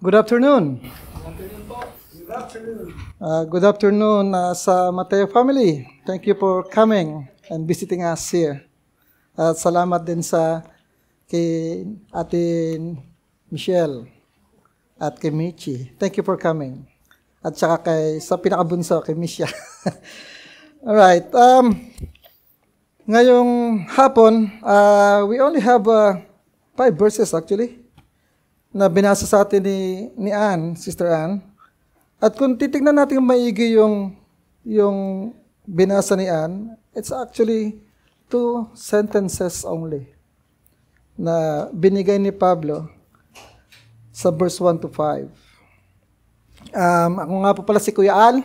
Good afternoon. Good afternoon. Good afternoon sa Mateo family. Thank you for coming and visiting us here. At salamat din kay Ate Michelle at kay Michi. Thank you for coming. At saka sa pinakabunso, kay Misha. Alright. Ngayong hapon, we only have 5 verses actually na binasa sa atin ni Ann, Sister Ann. At kung titignan natin maigi yung binasa ni Ann, it's actually 2 sentences only na binigay ni Pablo sa verse 1 to 5. Ako nga po pala si Kuya Al,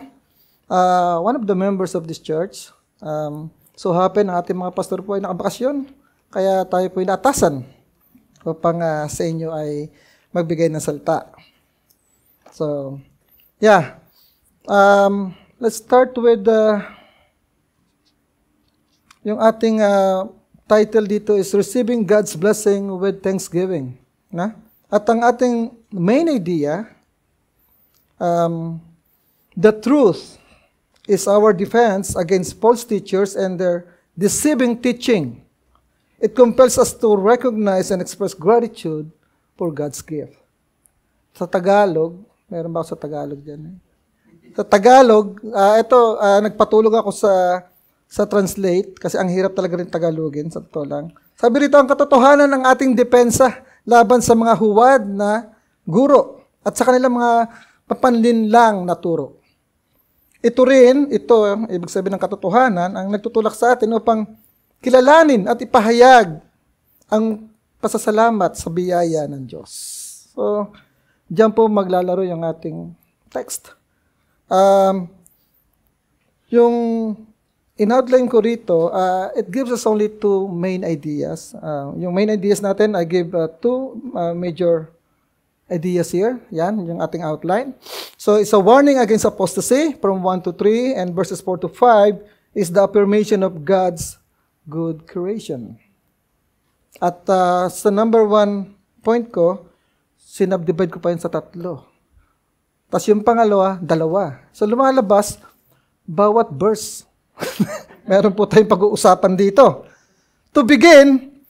one of the members of this church. So happen, ang ating mga pastor po ay nakabakasyon, kaya tayo po ay naatasan upang sa inyo ay magbigay ng salita. So, yeah. Let's start with yung ating title dito is Receiving God's Blessing with Thanksgiving. Na? At ang ating main idea, the truth is our defense against false teachers and their deceiving teaching. It compels us to recognize and express gratitude for God's gift. Sa Tagalog, meron ba ako sa Tagalog dyan? Sa Tagalog, nagpatulog ako sa translate kasi ang hirap talaga rin Tagalogin, sa totoo lang. Sabi rito, ang katotohanan ng ating depensa laban sa mga huwad na guro at sa kanilang mga papanlinlang na turo. Ito, ibig sabihin ng katotohanan, ang nagtutulak sa atin upang kilalanin at ipahayag ang pasasalamat sa biyaya ng Diyos. So, diyan po maglalaro yung ating text. Yung in-outline ko rito, it gives us only 2 main ideas. Yung main ideas natin, I give 2 major ideas here. Yan, yung ating outline. So, it's a warning against apostasy from 1 to 3 and verses 4 to 5 is the affirmation of God's good creation. At sa number 1 point ko, sinubdivide ko pa yun sa 3. Tapos yung pangalawa, 2. So lumalabas, bawat verse. Meron po tayong pag-uusapan dito. To begin,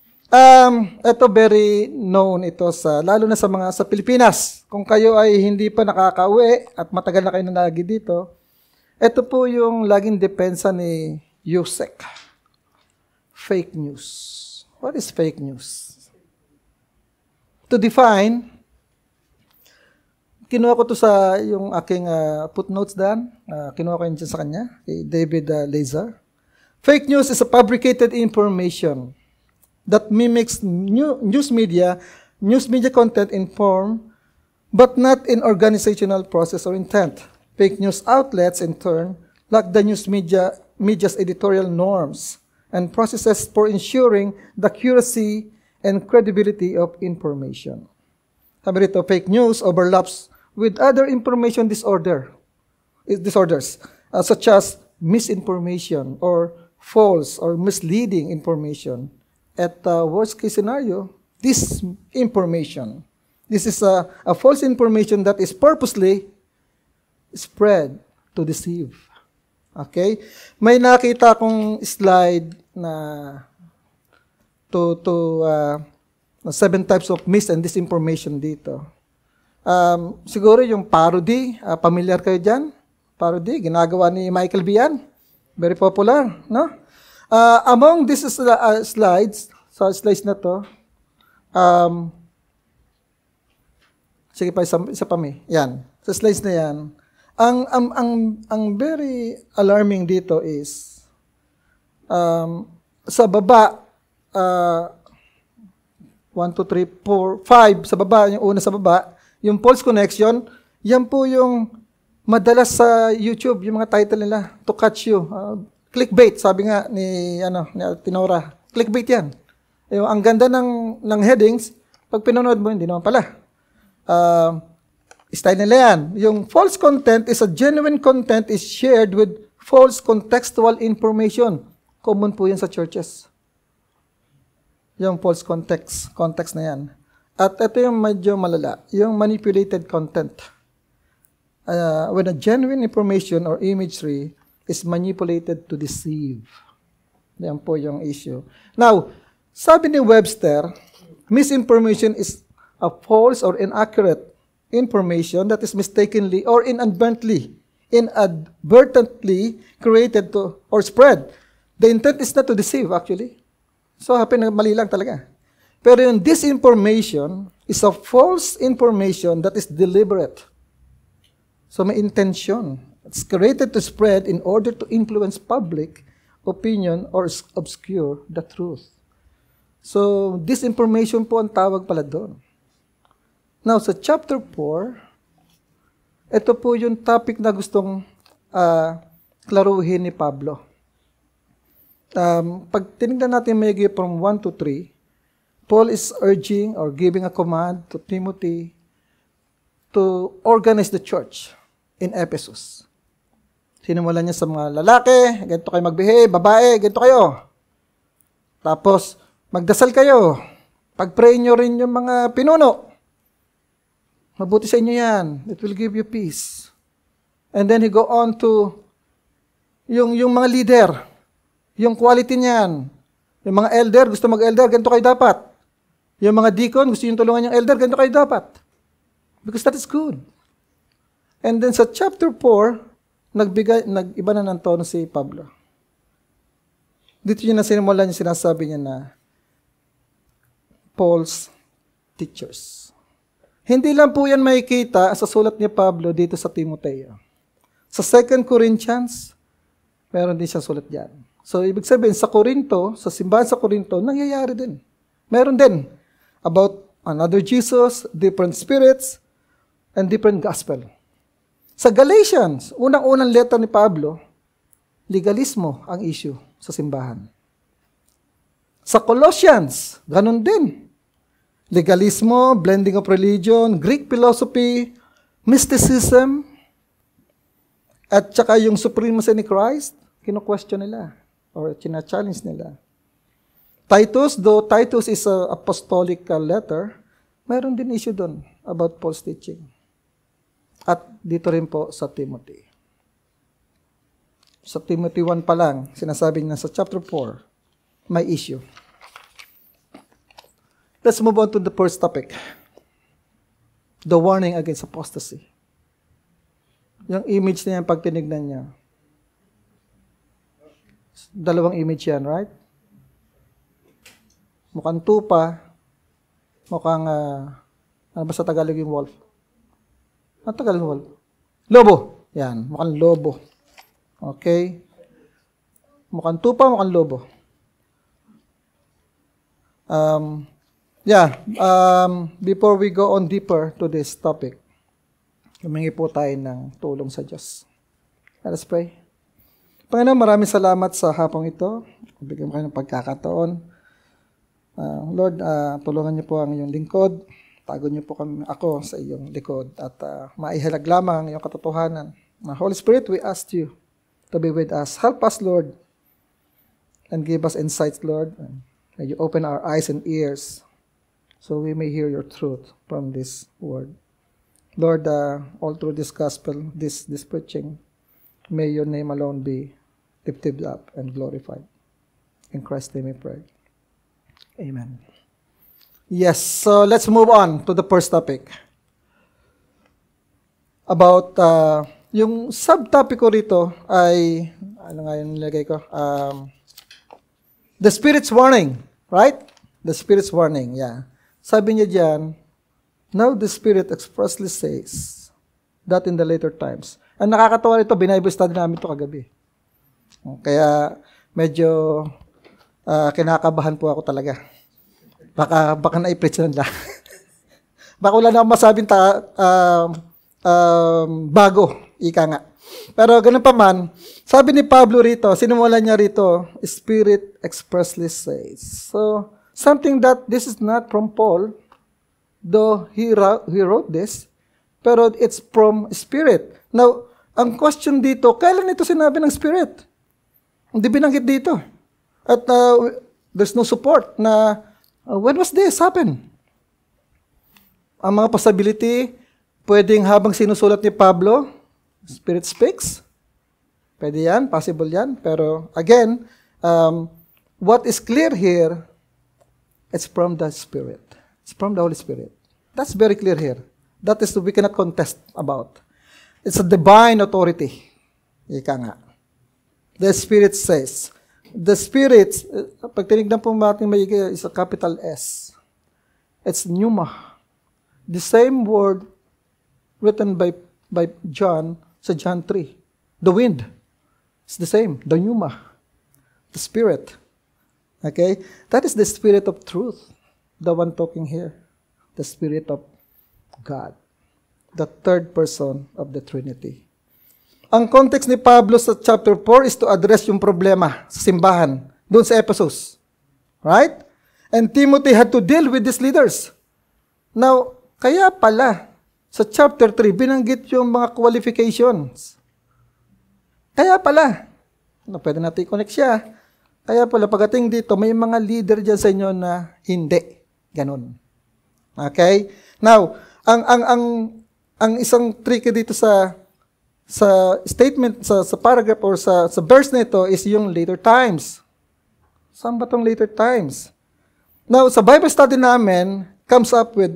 ito very known ito lalo na sa Pilipinas. Kung kayo ay hindi pa nakakauwi at matagal na kayo nalagi dito, ito po yung laging depensa ni Yusek. Fake news. What is fake news? To define, kinuha ko to sa yung aking footnotes dan. Kinuha ko yun dyan sa kanya, kay David Lazar. Fake news is a fabricated information that mimics news media content in form, but not in organizational process or intent. Fake news outlets, in turn, lack the news media's editorial norms and processes for ensuring the accuracy and credibility of information. Sabi rito, fake news overlaps with other information disorders, such as misinformation or false or misleading information. At worst case scenario, disinformation. This is a false information that is purposely spread to deceive. Okay? May nakita akong slide na 7 types of mis and disinformation dito. Siguro yung parody, familiar kayo dyan? Parody, ginagawa ni Michael Bian. Very popular, no? Among these slides na to, sige pa, isa pa may. Yan, sa slides na yan, ang very alarming dito is, sa baba, 1, 2, 3, 4, 5, sa baba, yung una sa baba, yung false connection, yan po yung madalas sa YouTube, yung mga title nila, to catch you. Clickbait, sabi nga ni Tinora. Clickbait yan. Yung, ang ganda ng headings, pag pinanood mo, hindi naman pala. Style nila yan. Yung false content is a genuine content is shared with false contextual information. Common po yan sa churches. Yung false context na yan. At ito yung medyo malala, yung manipulated content. When a genuine information or imagery is manipulated to deceive. Yan po yung issue. Now, sabi ni Webster, misinformation is a false or inaccurate information that is mistakenly or inadvertently created to or spread. The intent is not to deceive actually. So happen na mali lang talaga. Pero yung disinformation is a false information that is deliberate. So may intention. It's created to spread in order to influence public opinion or obscure the truth. So disinformation po ang tawag pala doon. Now sa chapter 4, ito po yung topic na gustong klaruhin ni Pablo. Pag tinignan natin may from 1 to 3, Paul is urging or giving a command to Timothy to organize the church in Ephesus. Sinimulan niya sa mga lalaki, ganito kayo mag-behave, babae, ganito kayo. Tapos, magdasal kayo. Pag-pray nyo rin yung mga pinuno. Mabuti sa inyo yan. It will give you peace. And then he go on to yung mga leader, yung quality niyan. Yung mga elder, gusto mag-elder, ganito kayo dapat. Yung mga deacon, gusto yung tulungan yung elder, ganito kayo dapat. Because that is good. And then sa chapter 4, nag-iba na ng tono si Pablo. Dito yun na sinimulan yung sinasabi niya na Paul's teachers. Hindi lang po yan makikita sa sulat ni Pablo dito sa Timoteo. Sa 2 Corinthians, meron din siya sulat dyan. So, ibig sabihin, sa Corinto, sa simbahan sa Corinto, nangyayari din. Meron din about another Jesus, different spirits, and different gospel. Sa Galatians, unang-unang letter ni Pablo, legalismo ang issue sa simbahan. Sa Colossians, ganun din. Legalismo, blending of religion, Greek philosophy, mysticism, at saka yung supremacy ni Christ, kino-question nila or china-challenge nila. Titus, though Titus is an apostolic letter, mayroon din issue doon about Paul's teaching. At dito rin po sa Timothy. Sa Timothy 1 pa lang, sinasabi niya sa chapter 4, may issue. Let's move on to the first topic. The warning against apostasy. Yung image na yan, pag tinignan niya. Dalawang image yan, right? Mukhang tupa, mukhang, ano ba sa Tagalog yung wolf? Ano Tagalog yung wolf? Lobo. Yan, mukhang lobo. Okay? Mukhang tupa, mukhang lobo. Before we go on deeper to this topic, humingi po tayo ng tulong sa Diyos. Let us pray. Panginoon, maraming salamat sa hapong ito. Bigyan mo kayo ng pagkakataon. Lord, tulungan niyo po ang iyong lingkod. Tago niyo po ako sa iyong likod at maihalag lamang ang iyong katotohanan. Holy Spirit, we ask you to be with us. Help us, Lord, and give us insights, Lord. May you open our eyes and ears so we may hear your truth from this word. Lord, all through this gospel, this preaching, may your name alone be lifted up and glorified. In Christ's name we pray. Amen. Yes, so let's move on to the first topic. About, yung subtopic ko rito ay, ano nga yung nilagay ko? The Spirit's warning, right? The Spirit's warning, yeah. Sabi niya diyan, now the Spirit expressly says that in the later times. Ang nakakatawa nito, Bible study namin ito kagabi. Kaya medyo kinakabahan po ako talaga. Baka na-preach na lang. Baka wala na akong masabing bago, ika nga. Pero ganun pa man, sabi ni Pablo rito, sinimulan niya rito, Spirit expressly says. So, something that this is not from Paul, though he wrote this, pero it's from Spirit. Now, ang question dito, kailan ito sinabi ng Spirit? Hindi binanggit dito. At there's no support na, when was this happen? Ang mga possibility, pwedeng habang sinusulat ni Pablo, Spirit speaks. Pwede yan, possible yan. Pero again, what is clear here, it's from the Spirit. It's from the Holy Spirit. That's very clear here. That is we cannot contest about. It's a divine authority. Ika nga. The Spirit says. The Spirit, pag tinignan po natin maigi, is a capital S. It's pneuma. The same word written by John sa John 3. The wind. It's the same. The pneuma. The Spirit. Okay? That is the Spirit of truth. The one talking here. The Spirit of God. The third person of the Trinity. Ang context ni Pablo sa chapter 4 is to address yung problema sa simbahan doon sa Ephesus. Right? And Timothy had to deal with these leaders. Now, kaya pala, sa chapter 3, binanggit yung mga qualifications. Kaya pala, pwede natin i-connect siya. Kaya pala, pagdating dito, may mga leader dyan sa inyo na hindi. Ganon. Okay? Now, ang isang tricky dito sa statement, sa paragraph or sa verse nito is yung later times. Saan ba tong later times? Now, sa Bible study namin, comes up with,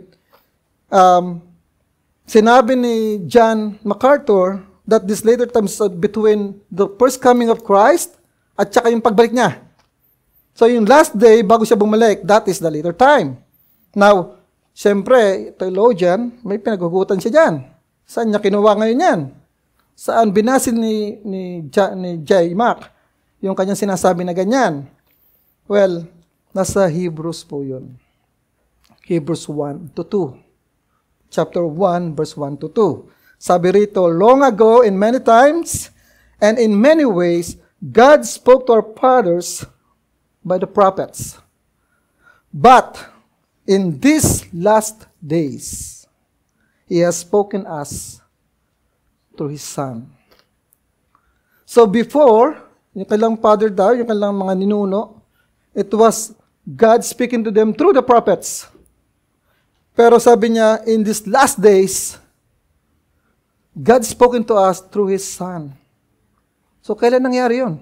sinabi ni John MacArthur that this later times are between the first coming of Christ at saka yung pagbalik niya. So, yung last day, bago siya bumalik, that is the later time. Now, siyempre, theologian, may pinagugutan siya dyan. Saan niya kinuha ngayon yan? Saan binasin ni J. Mac yung kanyang sinasabi na ganyan? Well, nasa Hebrews po yun. Hebrews 1 to 2. Chapter 1, verse 1 to 2. Sabi rito, long ago, in many times, and in many ways, God spoke to our fathers by the prophets. But, in these last days, He has spoken us through His Son. So before, yung kailang father daw, yung kailang mga ninuno, it was God speaking to them through the prophets. Pero sabi niya, in these last days, God spoken to us through His Son. So kailan nangyari yun?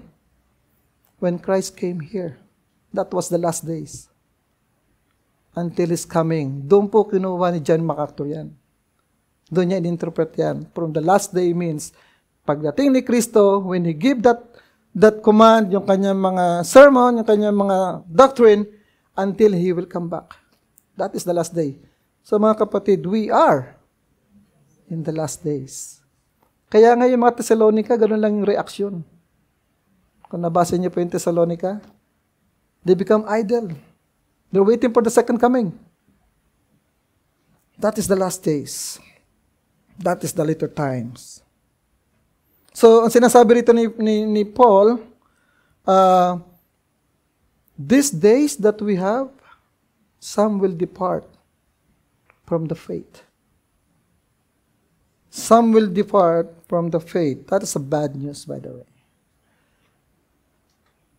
When Christ came here. That was the last days. Until His coming. Doon po kinuha ni John MacArthur yan. Doon niya in-interpret yan. From the last day means, pagdating ni Kristo, when He give that command, yung kanyang mga sermon, yung kanyang mga doctrine, until He will come back. That is the last day. So mga kapatid, we are in the last days. Kaya nga yung mga Thessalonica, ganun lang yung reaksyon. Kung nabasa niyo po yung Thessalonica, they become idle. They're waiting for the second coming. That is the last days. That is the later times. So, ang sinasabi rito ni Paul, these days that we have, some will depart from the faith. Some will depart from the faith. That is a bad news, by the way.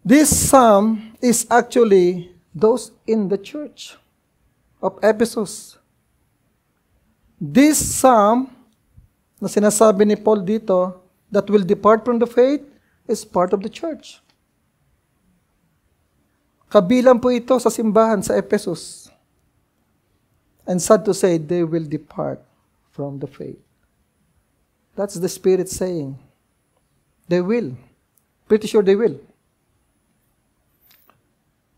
This some is actually those in the church of Ephesus. This some na sinasabi ni Paul dito that will depart from the faith is part of the church. Kabilang po ito sa simbahan sa Ephesus. And sad to say, they will depart from the faith. That's the Spirit saying. They will. Pretty sure they will.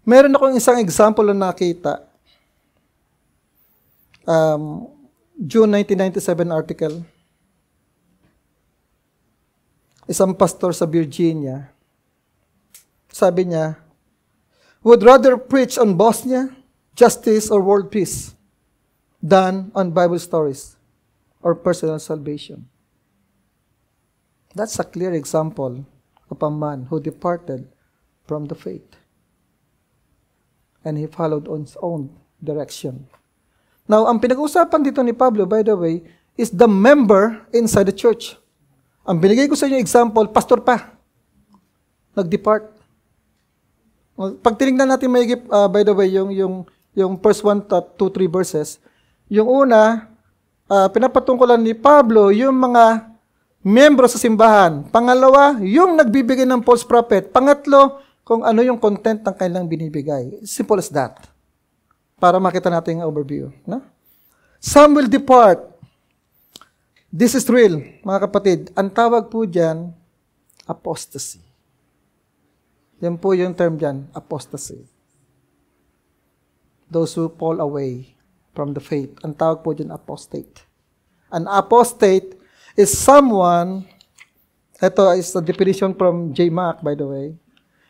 Meron akong isang example na nakita. June 1997 article. Isang pastor sa Virginia, sabi niya, would rather preach on Bosnia, justice, or world peace than on Bible stories or personal salvation. That's a clear example of a man who departed from the faith. And he followed on his own direction. Now, ang pinag-uusapan dito ni Pablo, by the way, is the member inside the church. Ang binigay ko sa inyo example, pastor pa. Nag-depart. Pag tinignan natin by the way, yung first 1 to 2, 3 verses, Yung una, pinapatungkulan ni Pablo yung mga membro sa simbahan. Pangalawa, yung nagbibigay ng false prophet. Pangatlo, kung ano yung content ng kanilang binibigay. Simple as that. Para makita natin yung overview. No? Some will depart. This is real, mga kapatid. Ang tawag po dyan, apostasy. Yan po yung term dyan, apostasy. Those who fall away from the faith. Ang tawag po dyan, apostate. An apostate is someone, ito is a definition from J. Mack, by the way,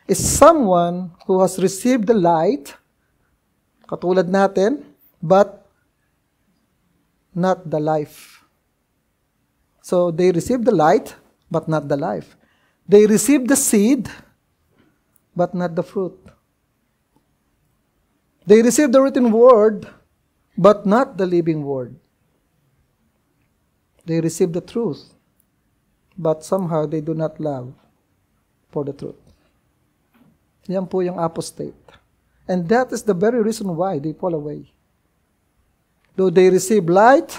is someone who has received the light, katulad natin, but not the life. So, they received the light, but not the life. They received the seed, but not the fruit. They received the written word, but not the living word. They receive the truth, but somehow they do not love for the truth. Yan po yung apostate. And that is the very reason why they fall away. Though they receive light,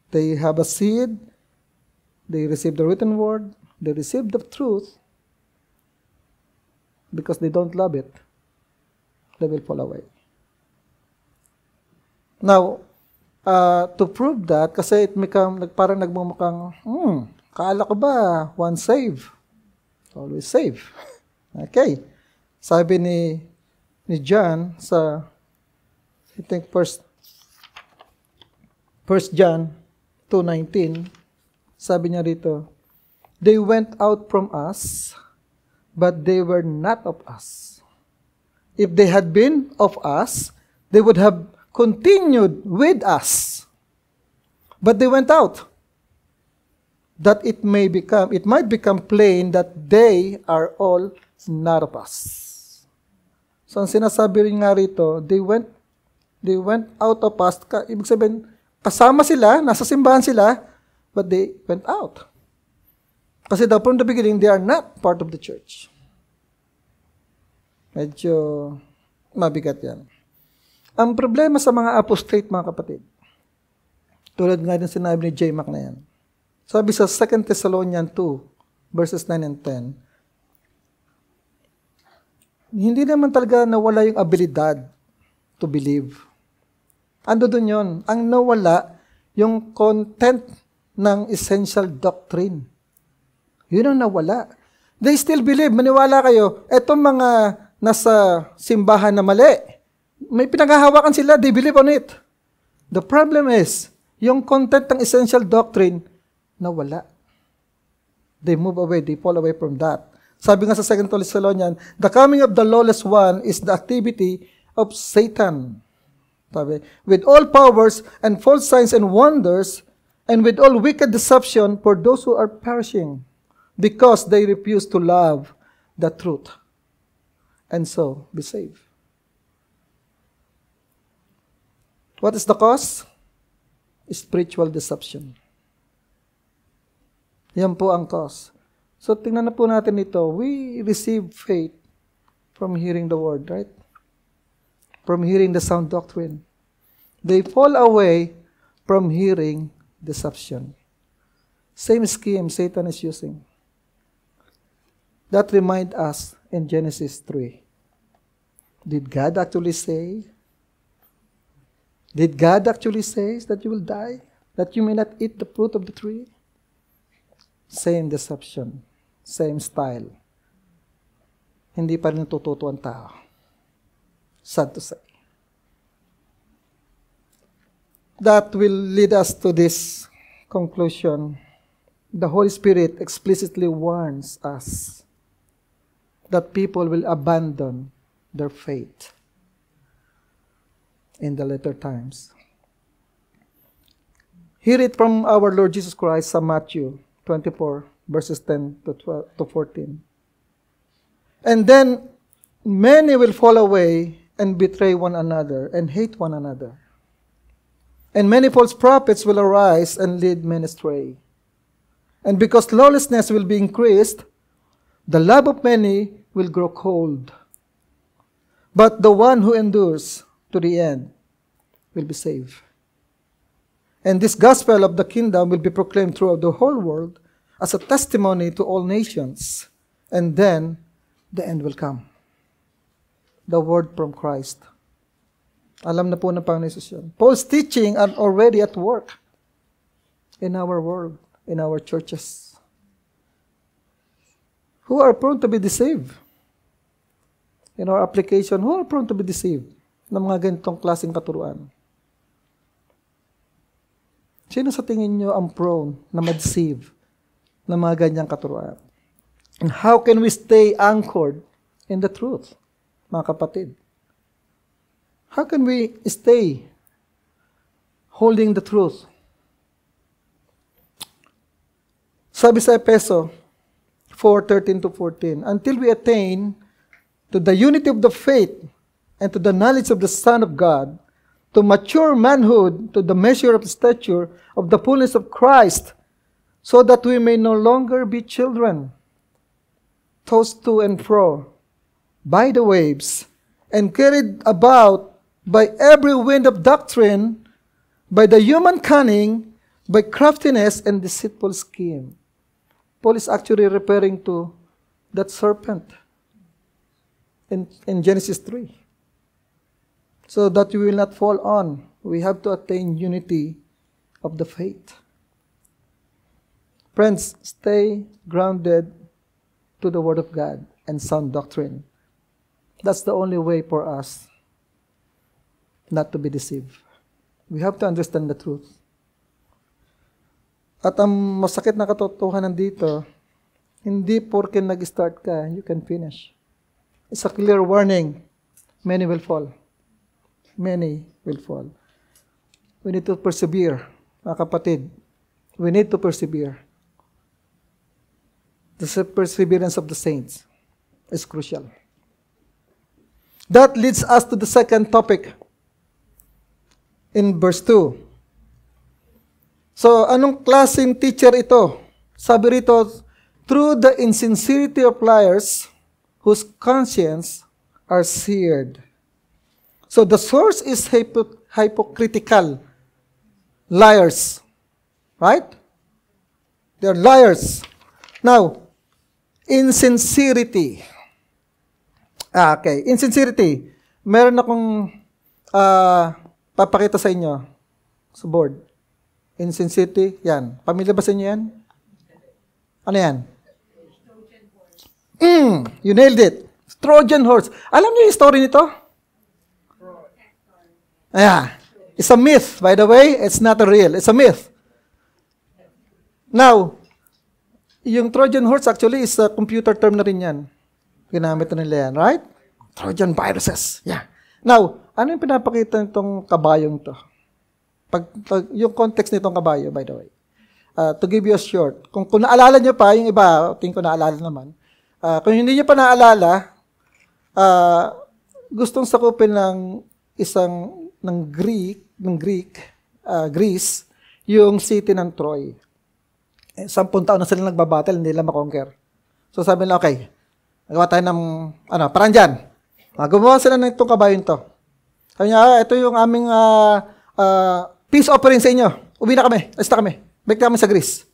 they have a seed, they receive the written word, they receive the truth, because they don't love it, they will fall away. Now, to prove that, kasi parang nagmumukhang, kaala ko ba, once save, always save. Okay. Sabi ni John sa, I think, First John 2:19, sabi niya rito, they went out from us, but they were not of us. If they had been of us, they would have continued with us. But they went out, that it might become plain that they are all not of us. So, ang sinasabi rin nga rito, they went out of us. Ibig sabihin, kasama sila, nasa simbahan sila, but they went out. Kasi daw from the beginning, they are not part of the church. Medyo mabigat yan. Ang problema sa mga apostate, mga kapatid, tulad nga din sinabi ni J. Mack na yan. Sabi sa 2 Thessalonians 2, verses 9 and 10, hindi naman talaga nawala yung abilidad to believe. Ando dun yun. Ang nawala, yung content ng essential doctrine. Yun ang nawala. They still believe. Maniwala kayo, etong mga nasa simbahan na mali, may pinaghahawakan sila, they believe on it. The problem is, yung content ng essential doctrine, nawala. They move away, they fall away from that. Sabi nga sa 2 Thessalonians, the coming of the lawless one is the activity of Satan. Sabi, with all powers and false signs and wonders, and with all wicked deception for those who are perishing, because they refuse to love the truth, and so be saved. What is the cause? Spiritual deception. Yan po ang cause. So, tingnan na po natin ito. We receive faith from hearing the word, right? From hearing the sound doctrine. They fall away from hearing deception. Same scheme Satan is using. That reminds us in Genesis 3. Did God actually say? Did God actually say that you will die? That you may not eat the fruit of the tree? Same deception. Same style. Hindi pa rin natututo ang tao. Sad to say. That will lead us to this conclusion. The Holy Spirit explicitly warns us that people will abandon their faith in the later times. Hear it from our Lord Jesus Christ sa Matthew 24, verses 10 to 14. And then many will fall away and betray one another and hate one another. And many false prophets will arise and lead men astray. And because lawlessness will be increased, the love of many will grow cold. But the one who endures to the end will be saved. And this gospel of the kingdom will be proclaimed throughout the whole world as a testimony to all nations. And then, the end will come. The word from Christ. Alam na po ng Panginoon Jesus yun. Paul's teaching are already at work in our world, in our churches. Who are prone to be deceived? In our application, who are prone to be deceived ng mga ganitong klaseng katuruan? Sino sa tingin nyo ang prone na ma-deceive ng mga ganyang katuruan? And how can we stay anchored in the truth, mga kapatid? How can we stay holding the truth? Sabi sa Efeso 4:13-14, until we attain to the unity of the faith and to the knowledge of the Son of God, to mature manhood, to the measure of the stature of the fullness of Christ, so that we may no longer be children, tossed to and fro by the waves, and carried about by every wind of doctrine, by the human cunning, by craftiness and deceitful scheme. Paul is actually referring to that serpent in Genesis 3. So that we will not fall on, we have to attain unity of the faith. Friends, stay grounded to the Word of God and sound doctrine. That's the only way for us not to be deceived. We have to understand the truth. At ang masakit na katotohanan dito, hindi porke nag-start ka, you can finish. It's a clear warning. Many will fall. Many will fall. We need to persevere, mga kapatid. We need to persevere. The perseverance of the saints is crucial. That leads us to the second topic in verse 2. So, anong klaseng teacher ito? Sabi rito, through the insincerity of liars whose conscience are seared. So, the source is hypocritical liars. Right? They're liars. Now, insincerity. Okay, insincerity. Meron akong papakita sa inyo sa board. Insincerity, yan. Pamilya ba sa inyo yan? Ano yan? You nailed it. Trojan horse. Alam niyo yung story nito? Yeah. It's a myth, by the way. It's not real. It's a myth. Now, yung Trojan horse actually is a computer term na rin yan. Ginamit na nila yan, right? Trojan viruses. Yeah. Now, ano yung pinapakita nitong kabayong to? Yung context nitong kabayo, by the way. To give you a short, kung naalala nyo pa, yung iba, tingin ko naalala naman. Kung hindi nyo pa naalala, gustong sakupin ng Greece, yung city ng Troy. 10 taon na sila nagbabattle, hindi nila makonquer. So sabi nila, okay, nagawa tayo ng, parang dyan. Gumawa sila ng itong kabayon to. Sabi niya, ito yung aming peace offering sa inyo. Uwi na kami, alis na kami. Balik na kami sa Greece.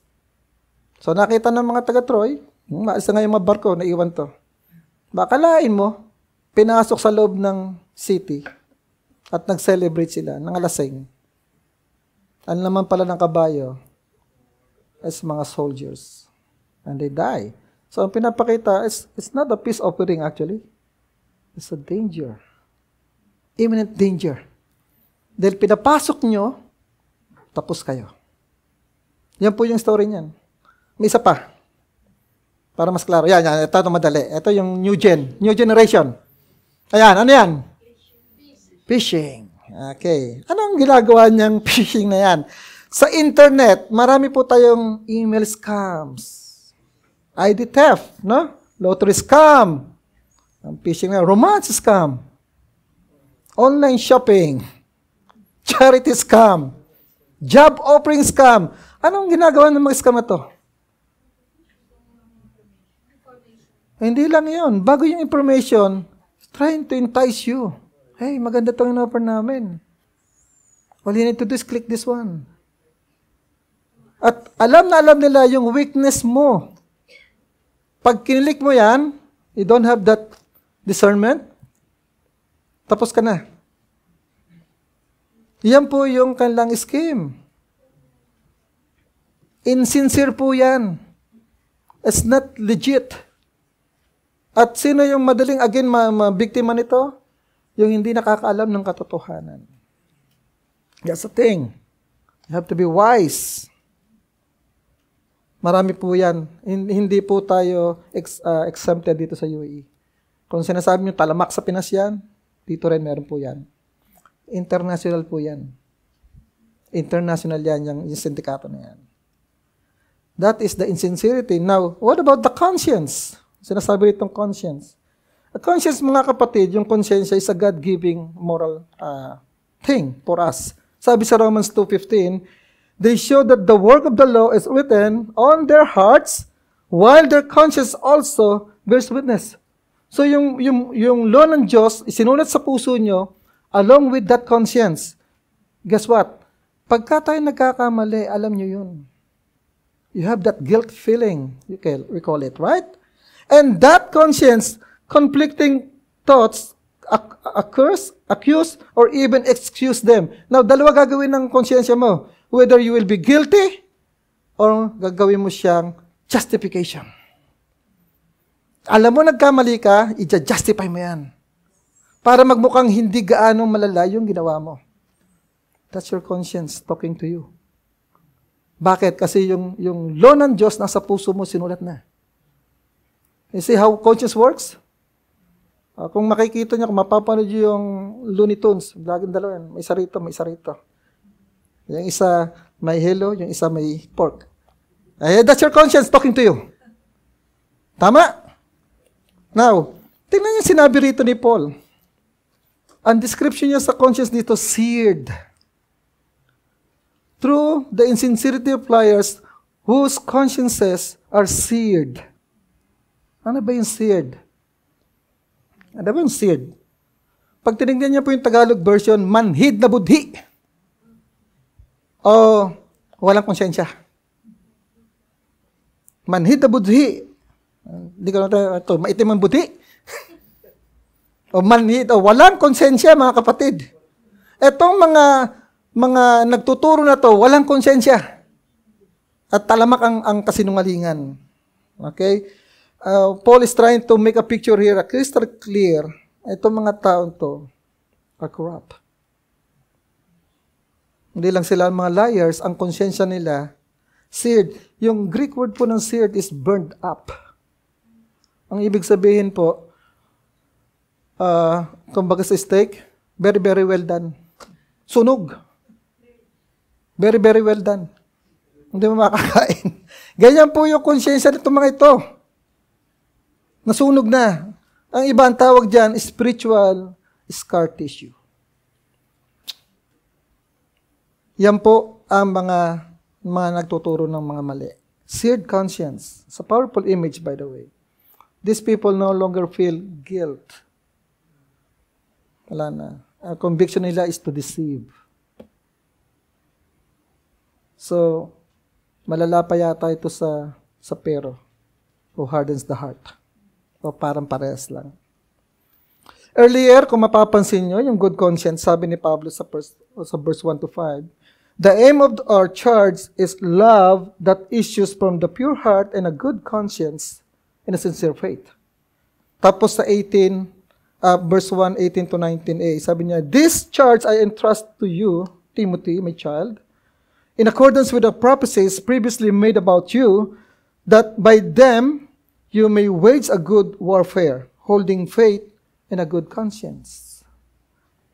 So nakita ng mga taga-Troy, maalis na nga yung mga barko, naiwan to. Bakalain mo, pinasok sa loob ng city at nag-celebrate sila ng alasing. Ano naman pala ng kabayo? As mga soldiers. And they die. So ang pinapakita, it's not a peace offering actually. It's a danger. Imminent danger. Dahil pinapasok nyo, tapos kayo. Yan po yung story niyan. May isa pa. Para mas klaro. Yan. Ito madali. Ito yung new generation. Ayan, ano yan? Phishing. Okay. Anong ginagawa niyang phishing na yan? Sa internet, marami po tayong email scams. ID theft, no? Lottery scam. Ang phishing na, romance scam. Online shopping. Charity scam. Job offering scam. Anong ginagawa ng mga scam na to? Hindi lang yun. Bago yung information, trying to entice you. Hey, maganda itong in-offer namin. All you need to do is click this one. At alam na alam nila yung weakness mo. Pag kinilik mo yan, you don't have that discernment, tapos ka na. Yan po yung kanilang scheme. Insincere po yan. It's not legit. At sino yung madaling, again, mabiktima nito? Yung hindi nakakaalam ng katotohanan. That's the thing. You have to be wise. Marami po yan. Hindi po tayo exempted dito sa UAE. Kung sinasabi nyo talamak sa Pinas yan, dito rin meron po yan. International po yan. International yan, yung sindikato na yan. That is the insincerity. Now, what about the conscience? Sinasabi itong conscience. A conscience, mga kapatid, yung conscience is a God-giving moral thing for us. Sabi sa Romans 2:15, they show that the work of the law is written on their hearts, while their conscience also bears witness. So yung law ng Diyos, isinulat sa puso nyo, along with that conscience. Guess what? Pagka tayo nagkakamali, alam nyo yun. You have that guilt feeling, we call it, right? And that conscience, conflicting thoughts, accuse, or even excuse them. Now, dalawa gagawin ng konsyensya mo. Whether you will be guilty, or gagawin mo siyang justification. Alam mo, nagkamali ka, i-justify mo yan. Para magmukhang hindi gaano malala yung ginawa mo. That's your conscience talking to you. Bakit? Kasi yung law ng Diyos nasa puso mo, sinulat na. You see how conscience works? Kung makikita niyo, kung mapapanood niyo yung Looney Tunes, laging dalawa yan. May isa rito, may isa rito. Yung isa may hello, yung isa may pork. That's your conscience talking to you. Tama? Now, tingnan niyo sinabi rito ni Paul. Ang description niya sa conscience dito, seared. Through the insincerity of liars whose consciences are seared. Ano ba yung seared? Ano ba yung seared? Pag tinignan niya po yung Tagalog version, manhid na budhi. O walang konsyensya. Manhid na budhi. Hindi ko na ito, maitim ang budhi. O manhid, o walang konsensya, mga kapatid. Etong mga nagtuturo na to, walang konsensya. At talamak ang kasinungalingan. Okay? Paul is trying to make a picture here, crystal clear. Itong mga taon to are corrupt. Hindi lang sila mga liars, ang konsensya nila, seared. Yung Greek word po ng seared is burned up. Ang ibig sabihin po, kumbaga sa steak, very, very well done. Sunog. Very, very well done. Hindi mo makakain. Ganyan po yung konsensya nito mga ito. Nasunog na. Ang iba ang tawag dyan, spiritual scar tissue. Yan po ang mga nagtuturo ng mga mali. Seared conscience. It's a powerful image, by the way. These people no longer feel guilt. Wala na. Ang conviction nila is to deceive. So, malala pa yata ito sa pero who hardens the heart. O parang parehas lang. Earlier, kung mapapansin nyo, yung good conscience, sabi ni Pablo sa verse 1 to 5, the aim of our charge is love that issues from the pure heart and a good conscience and a sincere faith. Tapos sa 18, verse 1, 18 to 19a, sabi niya, this charge I entrust to you, Timothy, my child, in accordance with the prophecies previously made about you, that by them you may wage a good warfare, holding faith and a good conscience.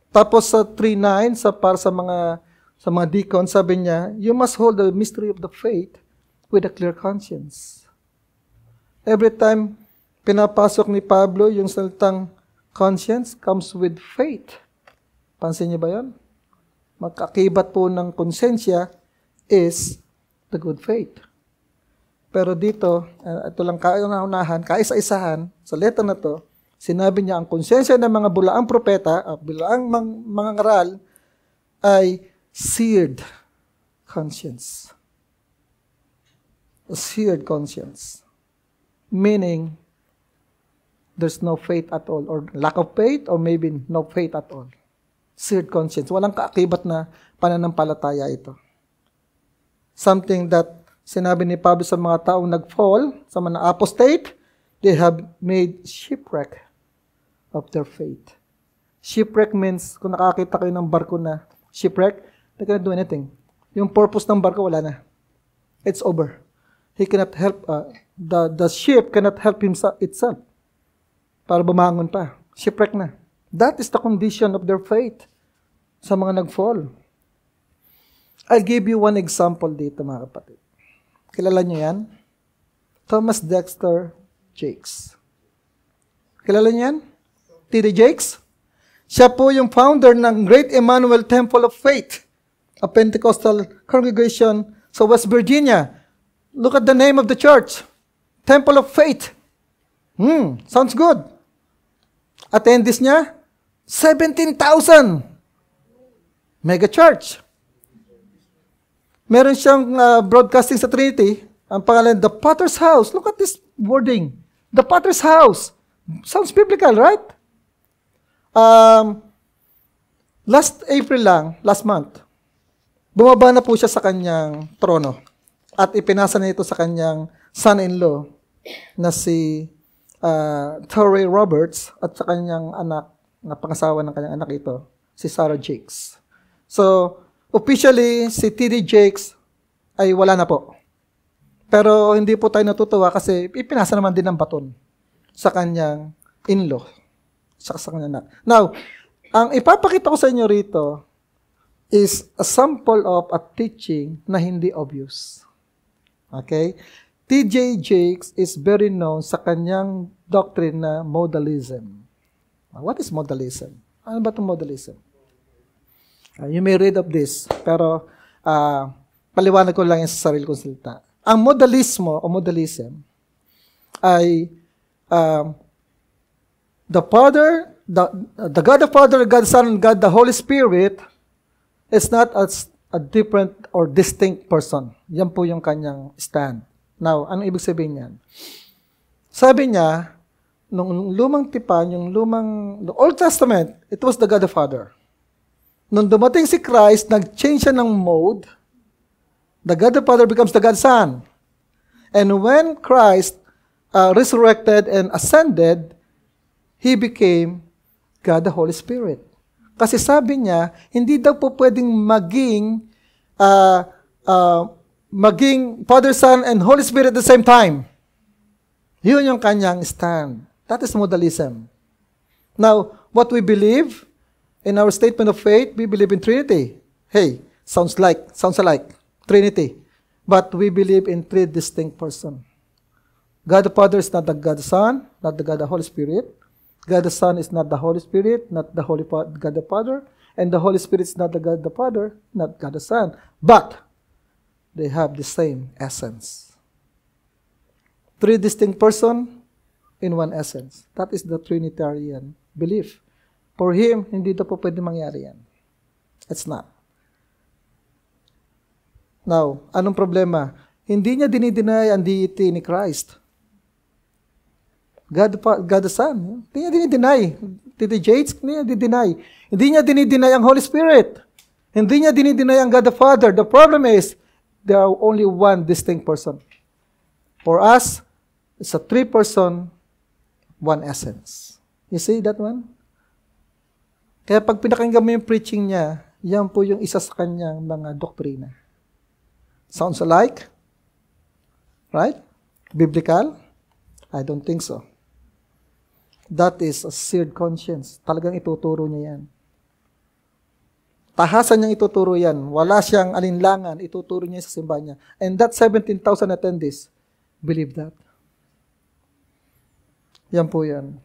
Tapos sa 3:9, para sa mga deacon, sabi niya, you must hold the mystery of the faith with a clear conscience. Every time pinapasok ni Pablo yung salitang conscience comes with faith. Pansin niyo ba yan? Magkakibat po ng konsensya is the good faith. Pero dito, ito lang kaunahan, kaisa-isahan, sa letra na to, sinabi niya ang konsensya ng mga bulaang propeta, bulaang mga ngaral, ay seared conscience. a seared conscience. Meaning, there's no faith at all, or lack of faith, or maybe no faith at all. Seared conscience. Walang kaakibat na pananampalataya ito. Something that sinabi ni Pablo sa mga taong nag-fall, sa mga apostate, they have made shipwreck of their faith. Shipwreck means, kung nakakita kayo ng barko na shipwreck, they cannot do anything. Yung purpose ng barko, wala na. It's over. He cannot help, the ship cannot help itself para bumangon pa. Shipwreck na. That is the condition of their faith sa mga nag-fall. I'll give you one example dito, mga kapatid. Kilala niyo yan? Thomas Dexter Jakes. Kilala niyo yan? T.D. Jakes? Siya po yung founder ng Great Emmanuel Temple of Faith, a Pentecostal congregation sa West Virginia. Look at the name of the church. Temple of Faith. Sounds good. Attendees niya, 17,000. Mega church. Meron siyang broadcasting sa Trinity. Ang pangalan, The Potter's House. Look at this wording. The Potter's House. Sounds biblical, right? Last April lang, last month, bumaba na po siya sa kanyang trono. At ipinasa na ito sa kanyang son-in-law na si Torrey Roberts at sa kanyang anak, na pangasawa ng kanyang anak ito, si Sarah Jakes. So, officially, si T.D. Jakes ay wala na po. Pero hindi po tayo natutuwa kasi ipinasa naman din ng baton sa kanyang in-law, sa kanyang anak. Now, ang ipapakita ko sa inyo rito is a sample of a teaching na hindi obvious. Okay? T.J. Jakes is very known sa kanyang doctrine na modalism. What is modalism? Ano ba itong modalism? You may read of this, pero paliwanag ko lang yung sa sarili kong salita. Ang modalismo o modalism ay the Father, the God the Father, God the Son, and God the Holy Spirit is not as a different or distinct person. Yan po yung kanyang stand. Now, anong ibig sabihin yan? Sabi niya, nung lumang tipan, the Old Testament, it was the God the Father. Nung dumating si Christ, nag-change siya ng mode. The God the Father becomes the God the Son. And when Christ resurrected and ascended, He became God the Holy Spirit. Kasi sabi niya, hindi daw po pwedeng maging Father, Son, and Holy Spirit at the same time. Yun yung kanyang stand. That is modalism. Now, what we believe in our statement of faith, we believe in Trinity. Hey, sounds alike. Trinity. But we believe in three distinct persons. God the Father is not the God the Son, not the God the Holy Spirit. God the Son is not the Holy Spirit, not the God the Father. And the Holy Spirit is not the God the Father, not God the Son. But they have the same essence. Three distinct persons in one essence. That is the Trinitarian belief. For him, hindi ito po pwede mangyari yan. It's not. Now, anong problema? Hindi niya dinideny ang deity ni Christ. God the Son. Hindi niya dinideny. T.D. Jakes, hindi niya dinideny. Hindi niya dinideny ang Holy Spirit. Hindi niya dinideny ang God the Father. The problem is, there are only one distinct person. For us, it's a three-person, one essence. You see that one? Kaya pag pinakinggan mo yung preaching niya, yan po yung isa sa kanyang mga doktrina. Sounds alike? Right? Biblical? I don't think so. That is a seared conscience. Talagang ituturo niya yan. Tahasan niyang ituturo yan. Wala siyang alinlangan. Ituturo niya sa simbahan niya. And that 17,000 attendees believe that. Yan po yan.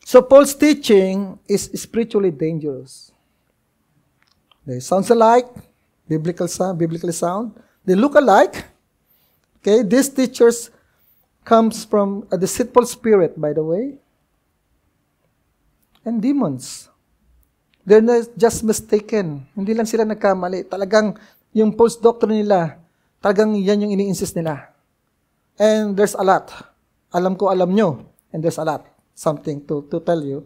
So Paul's teaching is spiritually dangerous. They sounds alike, biblically sound. They look alike. Okay, these teachers comes from a deceitful spirit, by the way, and demons. They're not just mistaken. Hindi lang sila nagkamali. Talagang yung false doctrine nila, Talagang yan yung ini-insist nila. And there's a lot. Alam ko, alam nyo. And there's a lot. Something to tell you.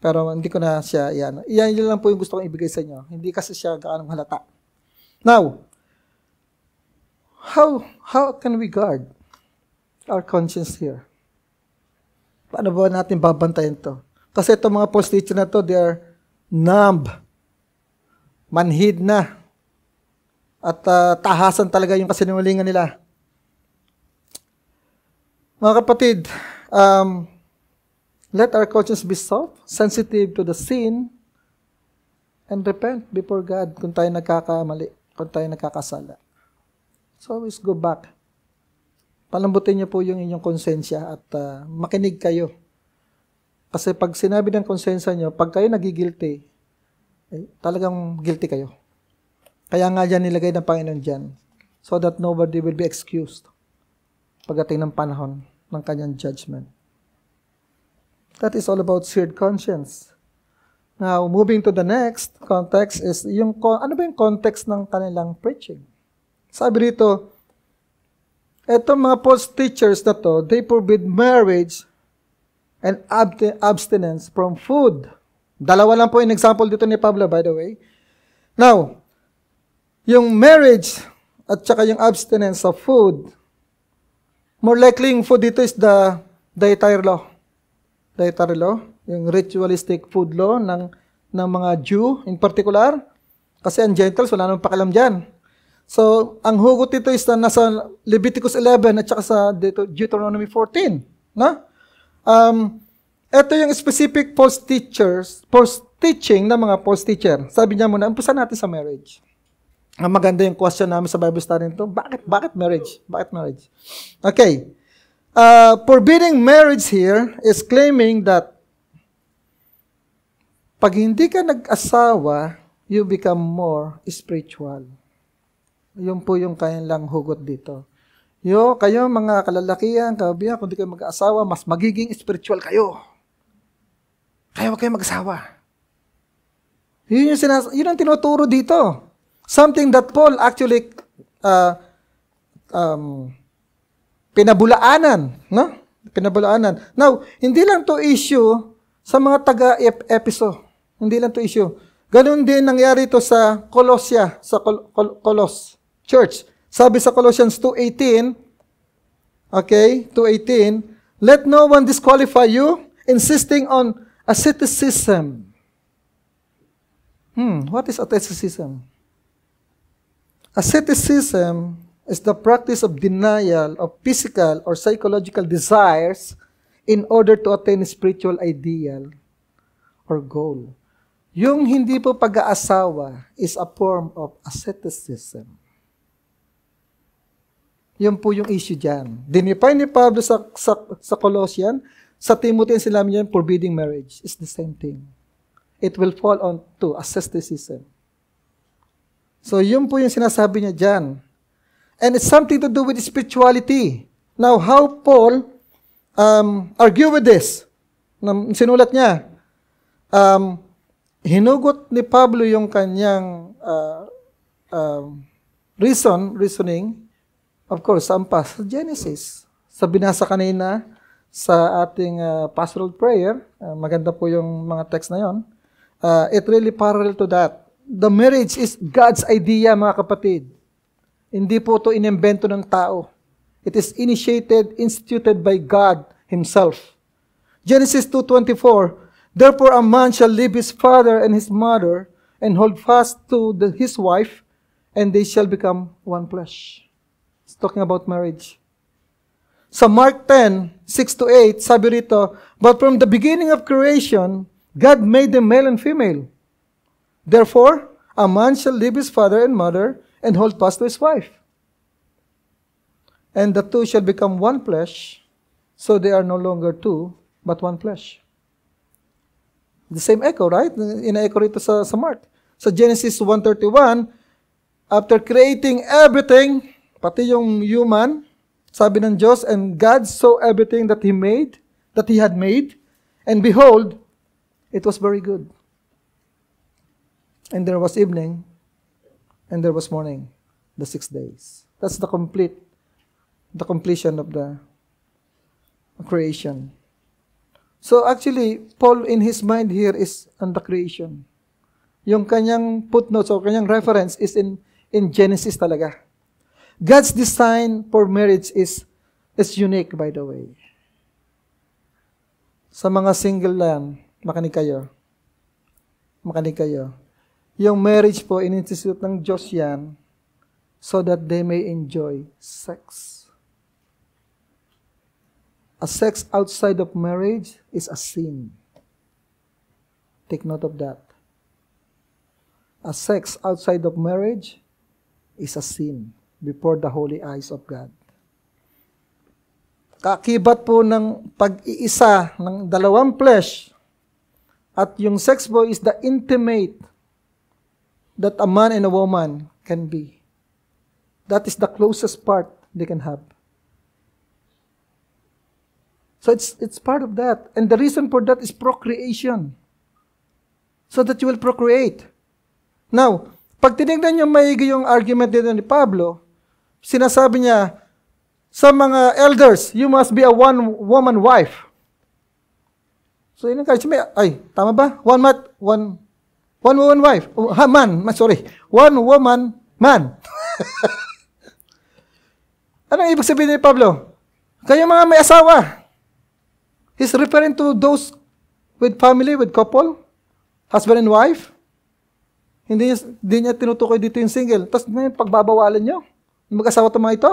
Pero hindi ko na siya, yan. Yan lang po yung gusto kong ibigay sa inyo. Hindi kasi siya gaanong halata. Now, how can we guard our conscience here? Paano ba natin babantayan to? Kasi itong mga false teacher na to, they are numb. Manhid na. At tahasan talaga yung kasinungalingan nila. Mga kapatid, let our conscience be soft, sensitive to the sin, and repent before God kung tayo nagkakamali, kung tayo nagkakasala. So always go back. Palambutin niyo po yung inyong konsensya at makinig kayo. Kasi pag sinabi ng konsensya niyo, pag kayo nagigilty, talagang guilty kayo. Kaya nga dyan nilagay ng Panginoon dyan, so that nobody will be excused pagdating ng panahon ng kanyang judgment. That is all about seared conscience. Now, moving to the next context is ano ba yung context ng kanilang preaching? Sabi rito, etong mga false teachers na to, they forbid marriage and abstinence from food. Dalawa lang po yung example dito ni Pablo, by the way. Now, yung marriage at saka yung abstinence of food, more likely yung food dito is the dietary law. Dietary law, yung ritualistic food law ng mga Jew in particular. Kasi ang Gentiles, wala namang pakialam dyan. So, ang hugot dito is na nasa Leviticus 11 at saka sa Deuteronomy 14. No? Ito yung specific false teaching ng mga false teacher. Sabi niya muna, umpisan natin sa marriage. Ang maganda yung question namin sa Bible study nito, bakit marriage? Bakit marriage? Okay. Forbidding marriage here is claiming that pag hindi ka nag-asawa, you become more spiritual. Yun po yung kanilang hugot dito. Kayo mga kalalakihan, kababayan, kung di kayo mag-asawa, mas magiging spiritual kayo. Kaya huwag kayo mag-asawa. Yun ang tinuturo dito. Something that Paul actually pinabulaanan, no? Pinabulaanan. Now, hindi lang to issue sa mga taga-Epeso. Hindi lang to issue. Ganun din nangyari to sa Colossia, sa Colos Church. Sabi sa Colossians 2:18, okay, 2:18, let no one disqualify you, insisting on asceticism. What is asceticism? Asceticism is the practice of denial of physical or psychological desires in order to attain a spiritual ideal or goal. Yung hindi po pag-aasawa is a form of asceticism. Yun po yung issue dyan. Dinefine ni Pablo sa Colossian, sa Timothy and sinabi niya, forbidding marriage is the same thing. It will fall on to asceticism. So, yun po yung sinasabi niya dyan. And it's something to do with spirituality. Now, how Paul argue with this? Sinulat niya. Hinugot ni Pablo yung kanyang reasoning, of course, sa Genesis. Sa binasa kanina sa ating pastoral prayer, maganda po yung mga text na yon. It really parallel to that. The marriage is God's idea, mga kapatid. Hindi po ito inimbento ng tao. It is instituted by God Himself. Genesis 2:24, therefore a man shall leave his father and his mother, and hold fast to his wife, and they shall become one flesh. It's talking about marriage. Sa Mark 10:6-8, sabi rito, but from the beginning of creation, God made them male and female. Therefore, a man shall leave his father and mother, and hold fast to his wife. And the two shall become one flesh, so they are no longer two, but one flesh. The same echo, right? Ina-echo rito sa Mark. Sa Genesis 1:31, after creating everything, pati yung human, sabi ng Diyos, and God saw everything that He had made, and behold, it was very good. And there was evening, and there was morning, the 6 days. That's the completion of the creation. So actually, Paul in his mind here is on the creation. Yung kanyang footnotes o kanyang reference is in Genesis talaga. God's design for marriage is unique, by the way. Sa mga single lang, makinig kayo. Yung marriage po, in-institute ng Diyos yan so that they may enjoy sex. A sex outside of marriage is a sin. Take note of that. A sex outside of marriage is a sin before the holy eyes of God. Kakibat po ng pag-iisa ng dalawang flesh at yung sex po is the intimate that a man and a woman can be. That is the closest part they can have. So it's part of that. And the reason for that is procreation. So that you will procreate. Now, pag tinignan niyo maigi yung argument dito ni Pablo, sinasabi niya, sa mga elders, you must be a one-woman wife. So, yun ang kasi, tama ba? One woman wife. One woman man. Anong ibig sabihin ni Pablo? Kayo mga may asawa. He's referring to those with family, with couple, husband and wife. Hindi niya tinutukoy dito yung single. Tapos may pagbabawalan nyo. Mag-asawa itong mga ito.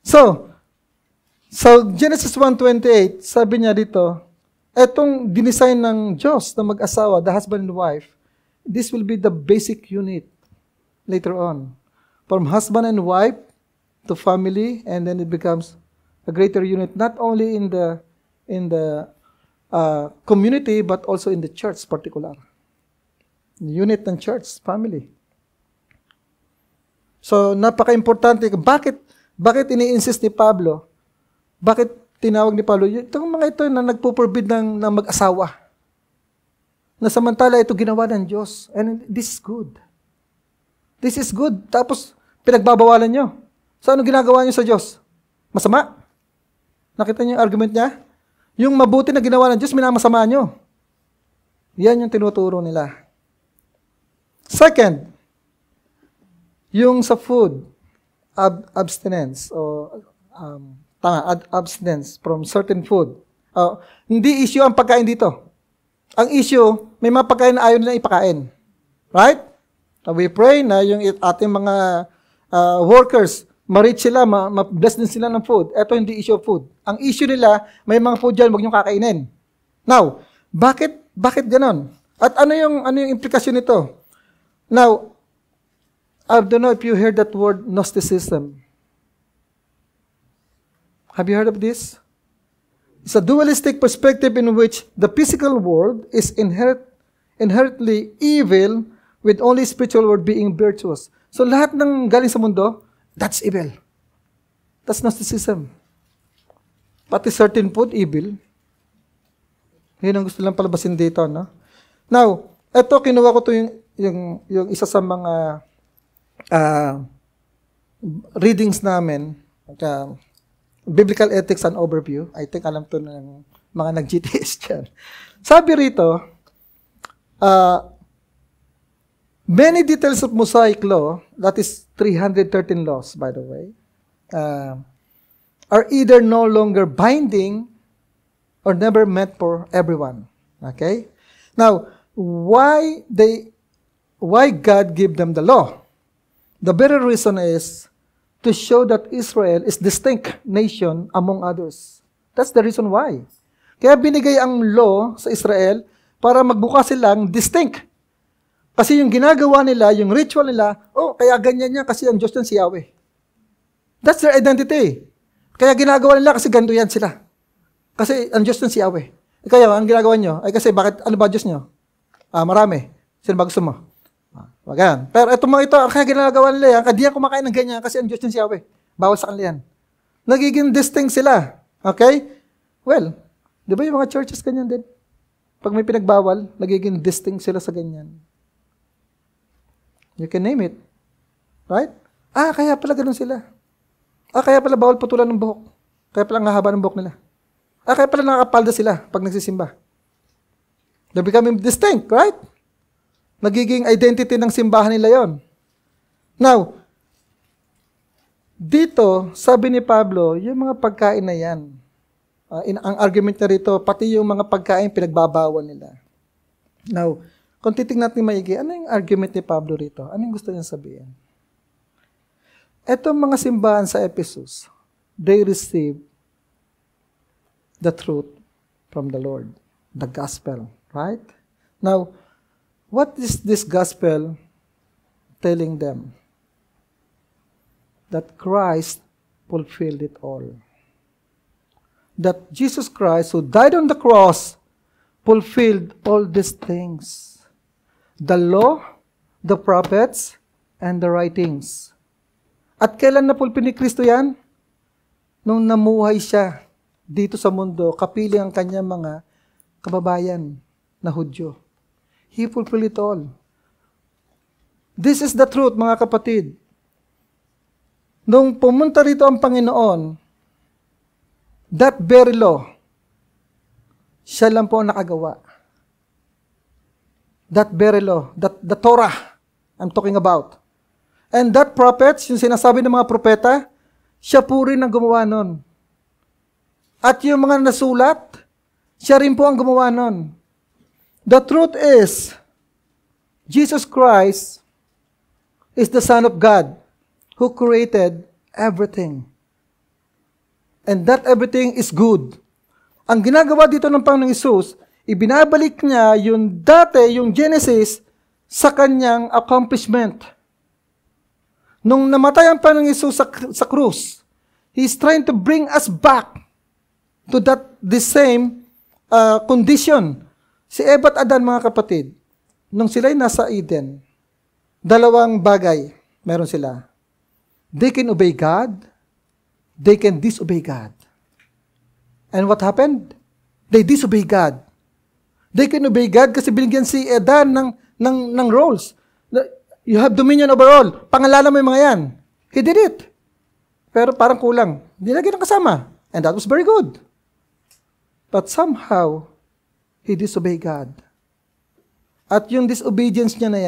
So Genesis 1:28, sabi niya dito, etong dinesign ng Diyos na mag-asawa, the husband and wife, this will be the basic unit later on. From husband and wife to family, and then it becomes a greater unit, not only in the community, but also in the church particular. The unit ng church, family. So, napaka-importante. Bakit ini-insist ni Pablo? Bakit tinawag ni Pablo? Itong mga ito na nagpo-forbid ng mag-asawa. Na samantala ito ginawa ng Diyos. And this is good. This is good. Tapos, pinagbabawalan nyo. So, ano ginagawa nyo sa Diyos? Masama? Nakita niyo yung argument niya? Yung mabuti na ginawa ng Diyos, minamasama nyo. Yan yung tinuturo nila. Second, yung sa food, abstinence, o abstinence from certain food. Hindi issue ang pagkain dito. Ang issue, may mga pagkain na ayaw nila ipakain. Right? We pray na yung ating mga workers, ma-reach sila, ma-bless din sila ng food. Ito hindi issue of food. Ang issue nila, may mga food dyan, huwag niyong kakainin. Now, bakit ganon? At ano yung implikasyon nito? Now, I don't know if you heard that word Gnosticism. Have you heard of this? It's a dualistic perspective in which the physical world is inherently evil with only spiritual world being virtuous. So lahat ng galing sa mundo, that's evil. That's Gnosticism. Pati certain food, evil. Yun ang gusto lang palabasin dito, no? Now, eto, kinuha ko to yung isa sa mga readings namin, Biblical Ethics and Overview. I think alam to ng mga nag-GTS dyan. Sabi rito, many details of Mosaic law, that is 313 laws, by the way, are either no longer binding or never meant for everyone. Okay? Now, why God give them the law? The very reason is to show that Israel is distinct nation among others. That's the reason why. Kaya binigay ang law sa Israel para magbuka silang distinct. Kasi yung ginagawa nila, yung ritual nila, kaya ganyan niya kasi ang Diyos yan si Yahweh. That's their identity. Kaya ginagawa nila kasi ganito yan sila. Kasi ang Diyos yan si Yahweh. Kaya ang ginagawa nyo, ay kasi bakit, ano ba Diyos nyo? Marami. Sino ba gusto mo? Wag. Pero itong mga ito, kaya ginagawa nila yan, kaya kumakain ng ganyan kasi ang Diyos yan si Yahweh. Bawal sa kanila yan. Nagiging distinct sila. Okay? Well, di ba yung mga churches ganyan din? Pag may pinagbawal, nagiging distinct sila sa ganyan. You can name it. Right? Kaya pala ganun sila. Kaya pala bawal putulan ng buhok. Kaya pala ang hahaba ng buhok nila. Kaya pala nakakapalda sila pag nagsisimba. They're becoming distinct, right? Nagiging identity ng simbahan nila yon. Now, dito, sabi ni Pablo, yung mga pagkain na yan, ang argument na rito, pati yung mga pagkain pinagbabawal nila. Now, kung titignan natin maigi, ano yung argument ni Pablo rito? Ano yung gusto niyang sabihin? Etong mga simbahan sa Ephesus, they received the truth from the Lord, the gospel, right? Now, what is this gospel telling them? That Christ fulfilled it all. That Jesus Christ, who died on the cross, fulfilled all these things. The law, the prophets, and the writings. At kailan napulpil ni Kristo yan? Nung namuhay siya dito sa mundo, kapiling ang kanyang mga kababayan na Hudyo. He fulfilled it all. This is the truth, mga kapatid. Nung pumunta rito ang Panginoon, that very law, siya lang po ang nakagawa. That very law, the Torah I'm talking about. And that prophets, yung sinasabi ng mga propeta, siya po rin ang gumawa nun. At yung mga nasulat, siya rin po ang gumawa nun. The truth is, Jesus Christ is the Son of God who created everything. And that everything is good. Ang ginagawa dito ng Panginoong Hesus, ibinabalik niya yung dati, yung Genesis, sa kanyang accomplishment. Nung namatay ang Panginoong Hesus sa krus, He's trying to bring us back to the same condition. Si Eva at Adan, mga kapatid, nung sila'y nasa Eden, dalawang bagay meron sila. They can obey God, they can disobey God. And what happened? They disobey God. They can obey God kasi binigyan si Adan ng roles. You have dominion over all. Pangalanan mo yung mga yan. He did it. Pero parang kulang. Hindi lagi ng kasama. And that was very good. But somehow, he disobeyed God. At yung disobedience niya na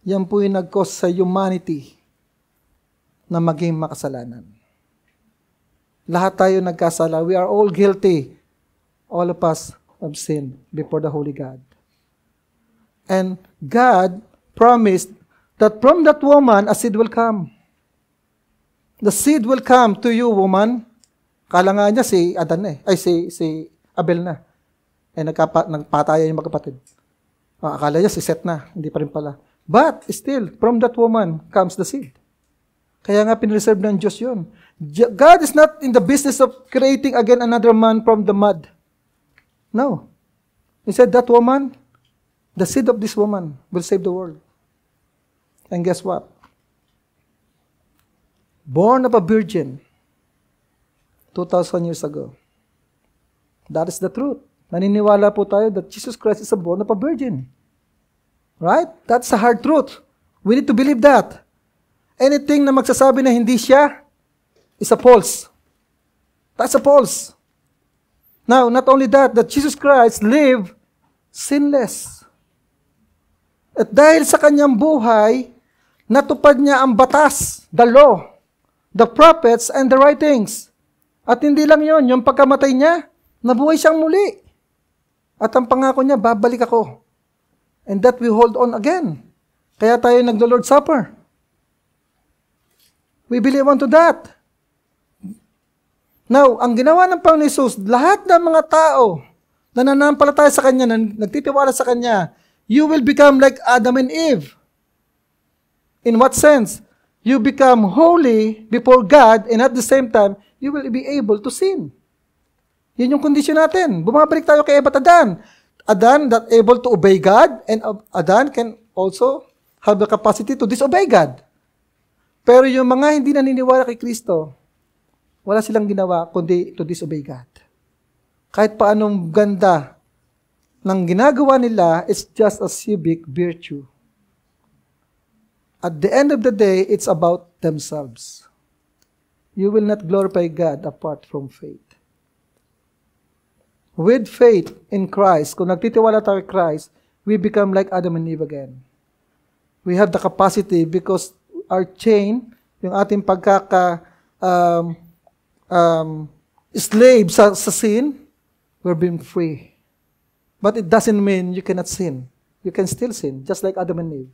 yan po yung nag-cause sa humanity na maging makasalanan. Lahat tayo nagkasala. We are all guilty. All of us have sinned before the Holy God. And God promised that from that woman, a seed will come. The seed will come to you, woman. Kala nga niya si Adan si Abel na. Nagpatayan yung magkapatid. Akala niya si Seth na, hindi pa rin pala. But still, from that woman comes the seed. Kaya nga pinreserve ng Diyos yun. God is not in the business of creating again another man from the mud. No. He said that woman, the seed of this woman will save the world. And guess what? Born of a virgin 2,000 years ago. That is the truth. Naniniwala po tayo that Jesus Christ is born of a virgin. Right? That's a hard truth. We need to believe that. Anything na magsasabi na hindi siya is a false. That's a false. Now, not only that Jesus Christ lived sinless. At dahil sa kanyang buhay, natupad niya ang batas, the law, the prophets, and the writings. At hindi lang yon, yung pagkamatay niya, nabuhay siyang muli. At ang pangako niya, babalik ako. And that we hold on again. Kaya tayo naglo-Lord's Supper. We believe onto that. Now, ang ginawa ng Panginoon Hesus, lahat ng mga tao na nananampalataya sa Kanya, na nagtitiwala sa Kanya, you will become like Adam and Eve. In what sense? You become holy before God and at the same time, you will be able to sin. Yun yung kondisyon natin. Bumabalik tayo kay Eva at Adan. Adan that able to obey God and Adan can also have the capacity to disobey God. Pero yung mga hindi naniniwala kay Kristo, wala silang ginawa kundi to disobey God. Kahit paanong ganda ng ginagawa nila, it's just a civic virtue. At the end of the day, it's about themselves. You will not glorify God apart from faith. With faith in Christ, kung nagtitiwala tayo kay Christ, we become like Adam and Eve again. We have the capacity because our chain, yung ating slave sa sin, we're being free. But it doesn't mean you cannot sin. You can still sin, just like Adam and Eve.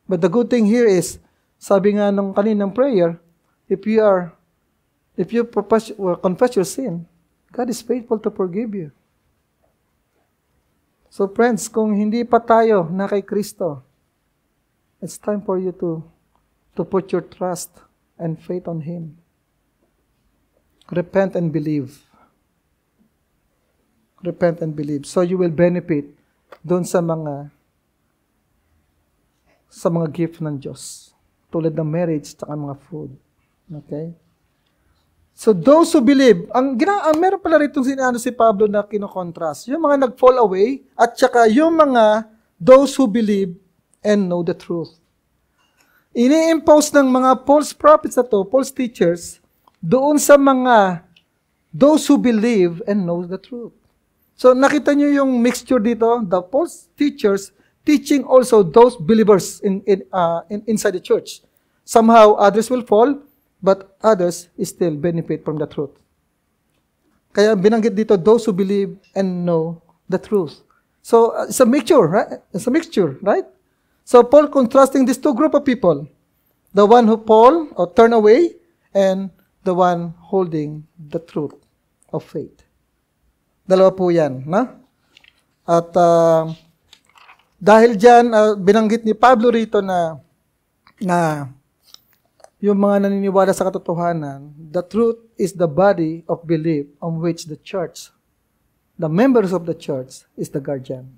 But the good thing here is, sabi nga nung kaninang prayer, if you profess or confess your sin, God is faithful to forgive you. So friends, kung hindi pa tayo na kay Kristo, it's time for you to put your trust and faith on Him. Repent and believe. Repent and believe. So you will benefit doon sa mga gift ng Diyos. Tulad ng marriage at mga food. Okay? So those who believe, meron pala rito si Pablo na kinokontrast. Yung mga nag-fall away at saka yung mga those who believe and know the truth. Ini-impose ng mga false prophets na to, false teachers, doon sa mga those who believe and know the truth. So nakita niyo yung mixture dito, the false teachers teaching also those believers inside the church. Somehow others will fall, but others still benefit from the truth. Kaya binanggit dito those who believe and know the truth. So it's a mixture, right? It's a mixture, right? So Paul contrasting these two group of people, the one who fall or turn away, and the one holding the truth of faith. Dalawa po yan, na? At dahil dyan, binanggit ni Pablo rito na yung mga naniniwala sa katotohanan, the truth is the body of belief on which the church, the members of the church, is the guardian.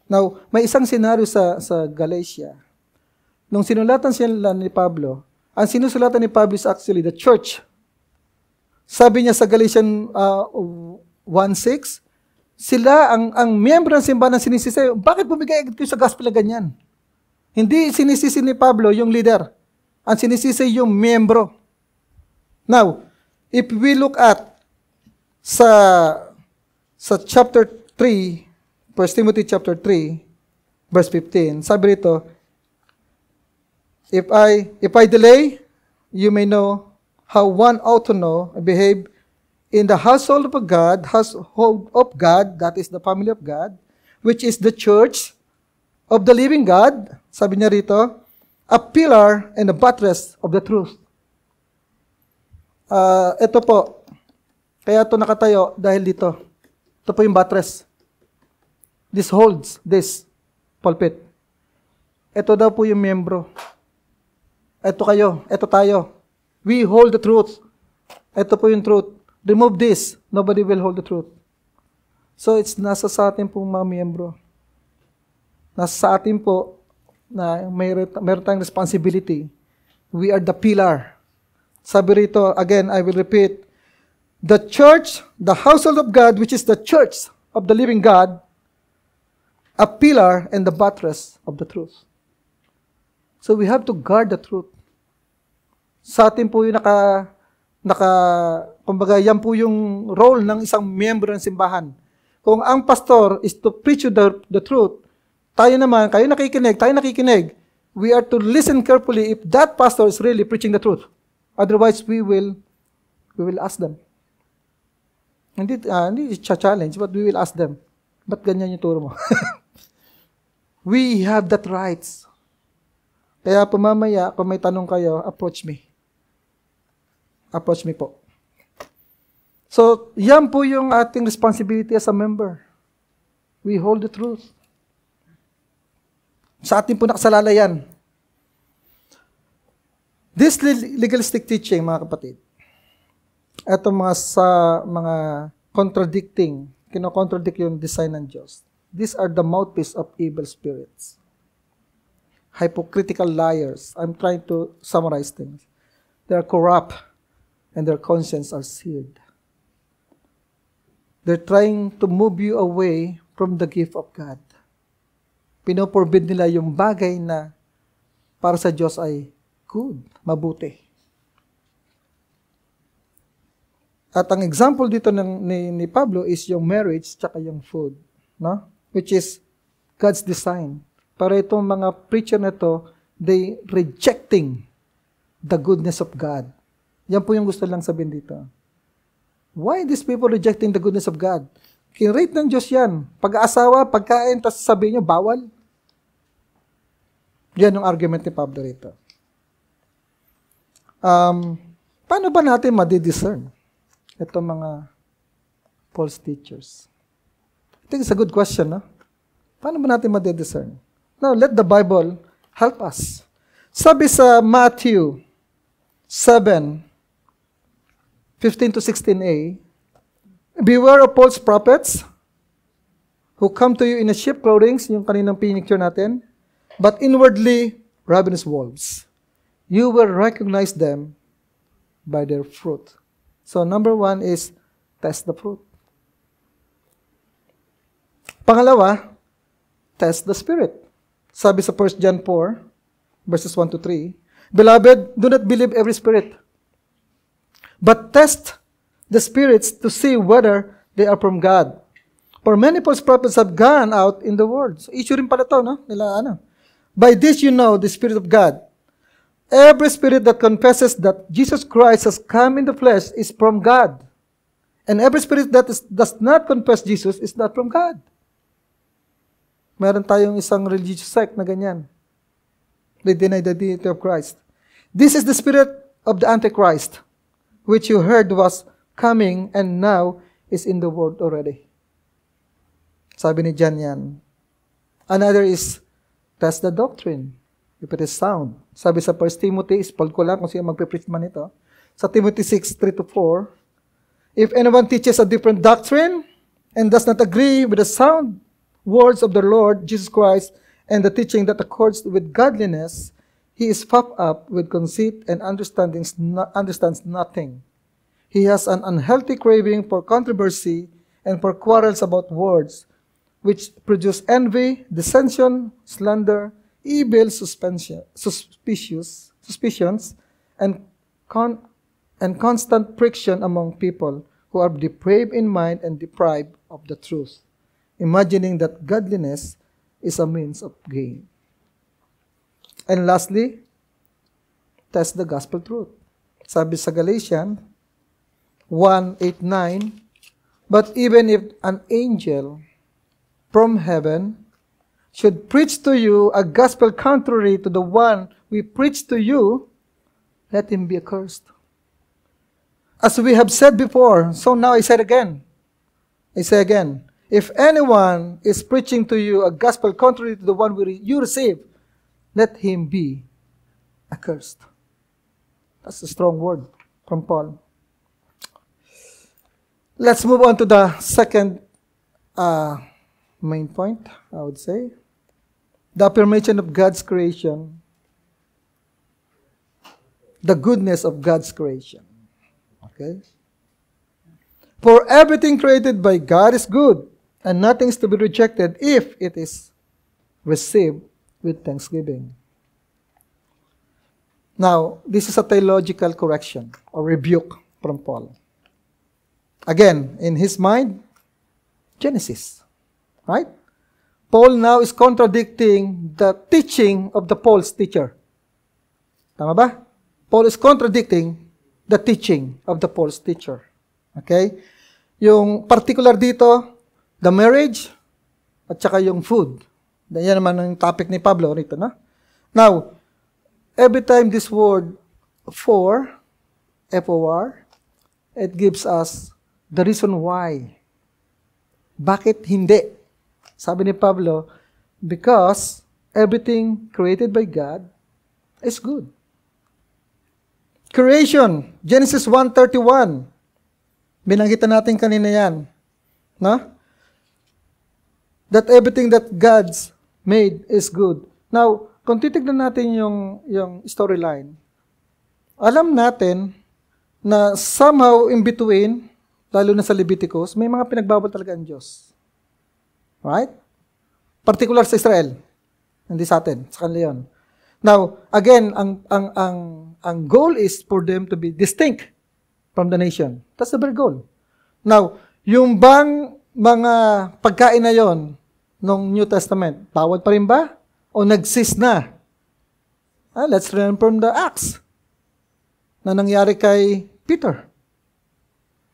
Now, may isang senaryo sa Galatia. Nung sinulatan sila ni Pablo, ang sinusulatan ni Pablo is actually the church. Sabi niya sa Galatians 1:6, sila ang miyembro ng simbahan ng sinisisi. Bakit bumigay agad kayo sa gospel na ganyan? Hindi sinisisi ni Pablo yung leader. Ang sinisisi yung miyembro. Now, if we look at sa chapter 3, 1 Timothy chapter 3, verse 15, sabi rito, if I delay, you may know how one ought to know and behave in the household of God, that is the family of God, which is the church of the living God, sabi niya rito, a pillar and a buttress of the truth. Ito po, kaya ito nakatayo dahil dito. Ito po yung buttress. This holds this pulpit. Ito daw po yung membro. Ito kayo, ito tayo. We hold the truth. Ito po yung truth. Remove this, nobody will hold the truth. So it's nasa sa atin pong mga miyembro. Nasa sa atin po na mayroon tayong responsibility. We are the pillar. Sabi rito, again, I will repeat, the church, the household of God, which is the church of the living God, a pillar and the buttress of the truth. So we have to guard the truth. Sa atin po yung kumbaga, yan po yung role ng isang miyembro ng simbahan. Kung ang pastor is to preach you the truth, tayo naman, kayo nakikinig, tayo nakikinig, we are to listen carefully if that pastor is really preaching the truth. Otherwise, we will ask them. Hindi challenge, but we will ask them. Ba't ganyan yung turo mo? We have that rights. Kaya pumamaya, kung may tanong kayo, approach me. Approach me po. So, yan po yung ating responsibility as a member. We hold the truth. Sa atin po nakasalala yan. This legalistic teaching, mga kapatid, eto mga contradicting, kino-contradict yung design ng Diyos. These are the mouthpiece of evil spirits. Hypocritical liars. I'm trying to summarize things. They are corrupt and their conscience are seared. They're trying to move you away from the gift of God. Pinoforbid nila yung bagay na para sa Diyos ay good, mabuti. At ang example dito ni Pablo is yung marriage tsaka yung food, no? Which is God's design. Para itong mga preacher na to, they rejecting the goodness of God. Yan po yung gusto lang sabihin dito. Why these people rejecting the goodness of God? Kinrate ng Diyos yan. Pag-aasawa, pagkain, tapos sabihin nyo, bawal. Yan yung argument ni Pablo rito. Paano ba natin madidiscern itong mga false teachers? I think it's a good question, no? Paano ba natin madidiscern? Now, let the Bible help us. Sabi sa Matthew 7:15-16a, beware of false prophets who come to you in a sheep clothing, yung kaninang pinicture natin, but inwardly ravenous wolves. You will recognize them by their fruit. So, number 1 is test the fruit. Pangalawa, test the spirit. Sabi sa 1 John 4, verses 1-3, Beloved, do not believe every spirit, but test the spirits to see whether they are from God. For many false prophets have gone out in the world. So, issue rin pala to, no? By this you know the Spirit of God. Every spirit that confesses that Jesus Christ has come in the flesh is from God. And every spirit that does not confess Jesus is not from God. Meron tayong isang religious sect na ganyan. They deny the deity of Christ. This is the spirit of the Antichrist, which you heard was coming and now is in the world already. Sabi ni John yan. Another is, test the doctrine, if it is sound. Sabi sa 1 Timothy, spell ko lang kung sino magpe-preach man ito. Sa Timothy 6:3-4, if anyone teaches a different doctrine and does not agree with the sound words of the Lord Jesus Christ and the teaching that accords with godliness, he is puffed up with conceit and understands nothing. He has an unhealthy craving for controversy and for quarrels about words, which produce envy, dissension, slander, evil suspicions, and constant friction among people who are depraved in mind and deprived of the truth, imagining that godliness is a means of gain. And lastly, test the gospel truth. Sabi sa Galatians 1:8-9, but even if an angel from heaven should preach to you a gospel contrary to the one we preach to you, let him be accursed. As we have said before, so now I say again, if anyone is preaching to you a gospel contrary to the one you receive, let him be accursed. That's a strong word from Paul. Let's move on to the second main point, I would say. The affirmation of God's creation. The goodness of God's creation. Okay? For everything created by God is good, and nothing is to be rejected if it is received with thanksgiving. Now, this is a theological correction or rebuke from Paul. Again, in his mind, Genesis. Right? Paul now is contradicting the teaching of the false teacher. Tama ba? Paul is contradicting the teaching of the false teacher. Okay? Yung particular dito, the marriage, at saka yung food. Yan naman ang topic ni Pablo rito, no? Now, every time this word for, F-O-R, it gives us the reason why. Bakit hindi? Sabi ni Pablo, because everything created by God is good. Creation, Genesis 1:31. Binanggitan natin kanina yan. No? That everything that God's made is good. Now, kung titignan natin yung storyline, alam natin na somehow in between, lalo na sa Leviticus, may mga pinagbabawal talaga ang Diyos. Right? Particular sa Israel. Hindi sa atin. Sa kanila yun. Now, again, ang goal is for them to be distinct from the nation. That's the very goal. Now, yung bang mga pagkain na yon nung New Testament, bawal pa rin ba? O nag-cease na? Let's learn from the Acts na nangyari kay Peter.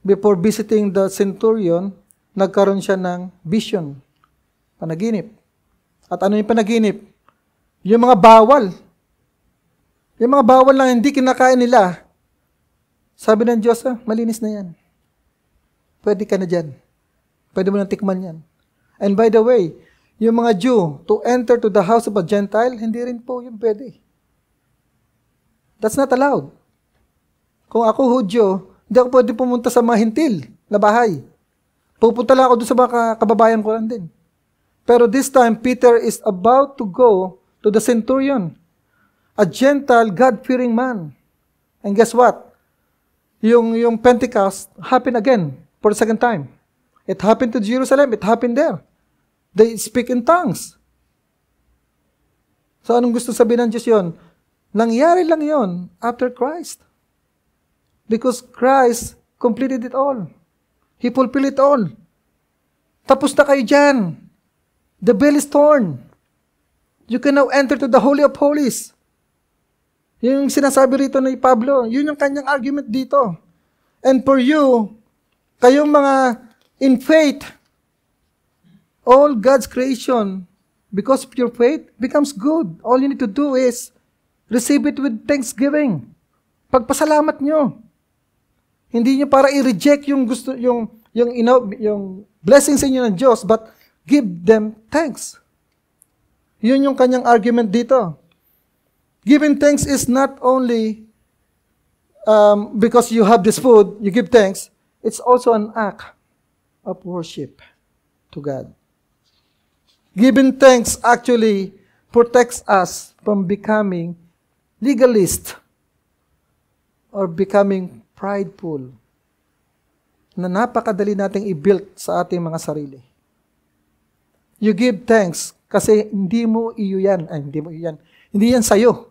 Before visiting the centurion, nagkaroon siya ng vision, panaginip. At ano yung panaginip? Yung mga bawal. Yung mga bawal lang hindi kinakain nila. Sabi ng Diyos, malinis na yan. Pwede ka na dyan. Pwede mo nang tikman yan. And by the way, yung mga Jew, to enter to the house of a Gentile, hindi rin po yung pwede. That's not allowed. Kung ako Hudyo, hindi ako pwede pumunta sa mga hintil na bahay. Pupunta lang ako doon sa mga kababayan ko lang din. Pero this time, Peter is about to go to the centurion, a Gentile, God-fearing man. And guess what? Yung Pentecost happened again for the second time. It happened to Jerusalem. It happened there. They speak in tongues. So anong gusto sabihin ng Diyos yun? Nangyari lang yon after Christ. Because Christ completed it all. He fulfilled it all. Tapos na kayo dyan. The veil is torn. You can now enter to the Holy of Holies. Yung sinasabi rito ni Pablo, yun yung kanyang argument dito. And for you, kayong mga in faith, all God's creation, because of your faith, becomes good. All you need to do is receive it with thanksgiving. Pagpasalamat nyo. Hindi nyo para i-reject yung gusto, yung blessings sa inyo ng Diyos, but give them thanks. Yun yung kanyang argument dito. Giving thanks is not only because you have this food, you give thanks. It's also an act of worship to God. Giving thanks actually protects us from becoming legalist or becoming prideful na napakadali nating i-build sa ating mga sarili. You give thanks kasi hindi mo iyo yan. Hindi yan sa'yo.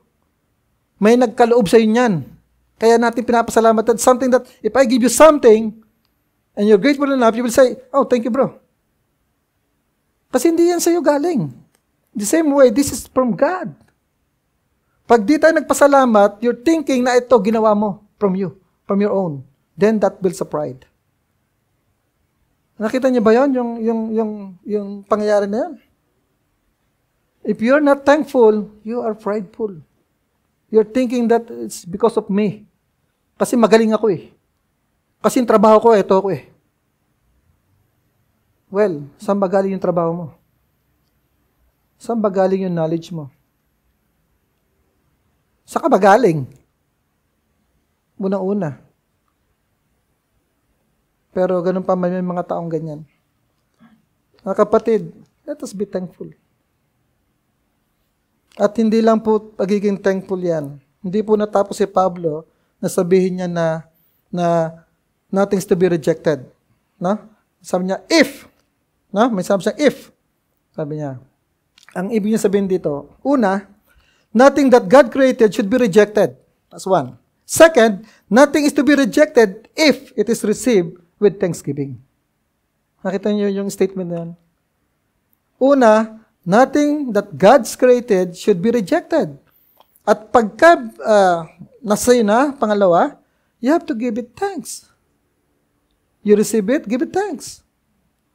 May nagkaloob sa'yo yan. Kaya natin pinapasalamat. That's something that, if I give you something, and you're grateful enough, you will say, oh, thank you, bro. Kasi hindi yan sa'yo galing. The same way, this is from God. Pag di tayo nagpasalamat, you're thinking na ito ginawa mo from you, from your own. Then that builds a pride. Nakita niyo ba yun? Yung pangyayari na yan? If you're not thankful, you are prideful. You're thinking that it's because of me. Kasi magaling ako eh. Kasi yung trabaho ko, ito ako eh. Well, saan ba galing yung trabaho mo? Saan ba galing yung knowledge mo? Saan ka ba galing? Una-una. Pero ganun pa may mga taong ganyan. Mga kapatid, let us be thankful. At hindi lang po pagiging thankful yan. Hindi po natapos si Pablo na sabihin niya na nothing's to be rejected. No? Sabi niya, if. No? May sabi siya, if. Sabi niya. Ang ibig niya sabihin dito, una, nothing that God created should be rejected. That's one. Second, nothing is to be rejected if it is received with thanksgiving. Nakita niyo yung statement na yan? Una, nothing that God's created should be rejected. At pagka nasa'yo na, pangalawa, you have to give it thanks. You receive it, give it thanks.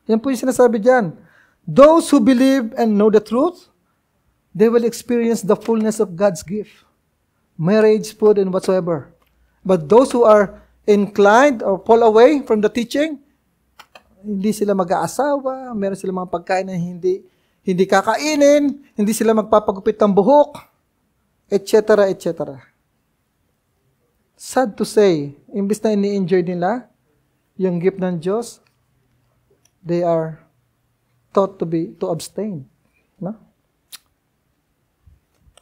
Yan po yung sinasabi dyan. Those who believe and know the truth, they will experience the fullness of God's gift. Marriage, food, and whatsoever. But those who are inclined or fall away from the teaching, hindi sila mag-aasawa, meron sila mga pagkain na hindi kakainin, hindi sila magpapagupit ng buhok, etc., etc. Sad to say, imbis na ini-enjoy nila yung gift ng Diyos, they are taught to abstain. No?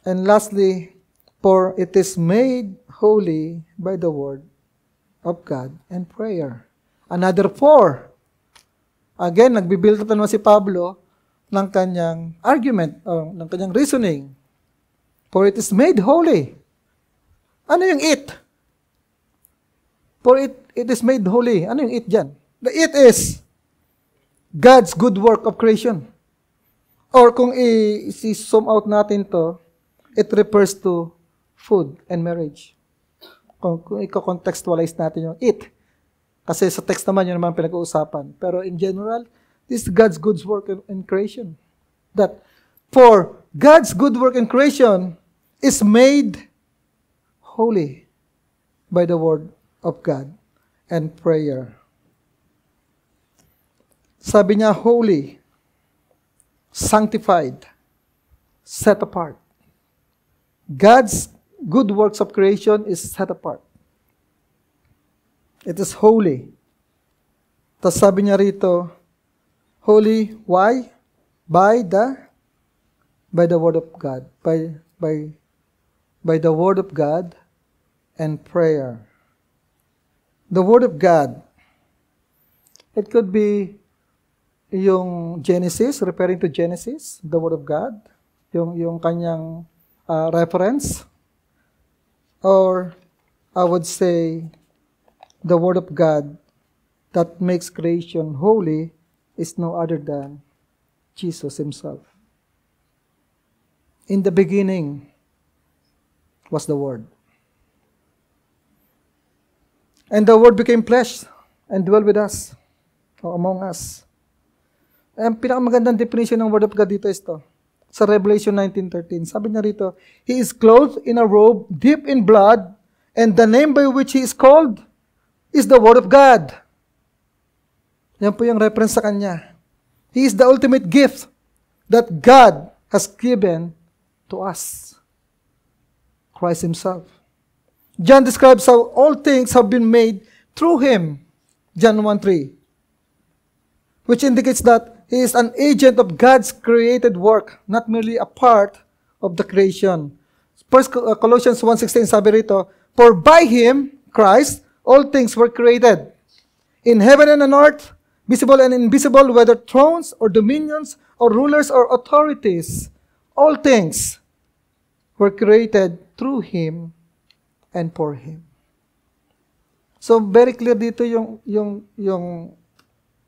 And lastly, for it is made holy by the word of God and prayer. Another four. Again, nagbibuild up naman si Pablo ng kanyang argument, ng kanyang reasoning For it is made holy. Ano yung it? For it is made holy. Ano yung it dyan? The it is God's good work of creation. Or kung i-zoom out natin to, it refers to food and marriage. Kung i-contextualize natin yung it. Kasi sa text naman, yun naman pinag-uusapan. Pero in general, this is God's good work in creation. That for God's good work in creation is made holy by the word of God and prayer. Sabi niya, holy, sanctified, set apart. God's good works of creation is set apart. It is holy. Tapos sabi niya rito, holy, why? By the word of God. By the word of God and prayer. The word of God. It could be yung Genesis, referring to Genesis, the word of God, yung kanyang reference, or I would say the word of God that makes creation holy is no other than Jesus himself. In the beginning was the Word. And the Word became flesh and dwelt with us, or among us. Ang pinakamagandang definition ng Word of God dito is to. Sa Revelation 19:13, sabi niya rito, He is clothed in a robe deep in blood, and the name by which He is called is the Word of God. Yan po yung reference sa Kanya. He is the ultimate gift that God has given to us. Christ Himself. John describes how all things have been made through Him. John 1:3. Which indicates that He is an agent of God's created work, not merely a part of the creation. First Colossians 1:16 sabi rito, For by Him, Christ, all things were created, in heaven and on earth, visible and invisible, whether thrones or dominions or rulers or authorities. All things were created through Him and for Him. So very clear dito yung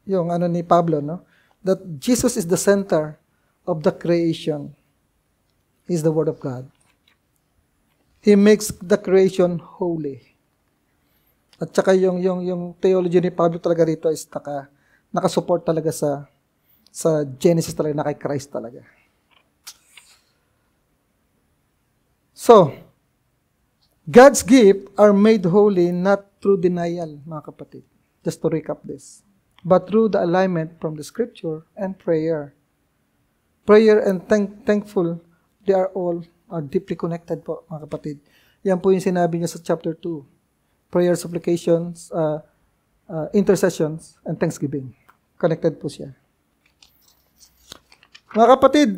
ano ni Pablo, no? That Jesus is the center of the creation. He's the Word of God. He makes the creation holy. At saka yung theology ni Pablo talaga rito is nakasupport talaga sa Genesis talaga, na kay Christ talaga. So, God's gift are made holy not through denial, mga kapatid. Just to recap this. But through the alignment from the Scripture and prayer. Prayer and thankful, they are deeply connected po, mga kapatid. Yan po yung sinabi niya sa chapter 2. Prayer, supplications, intercessions, and thanksgiving. Connected po siya. Mga kapatid,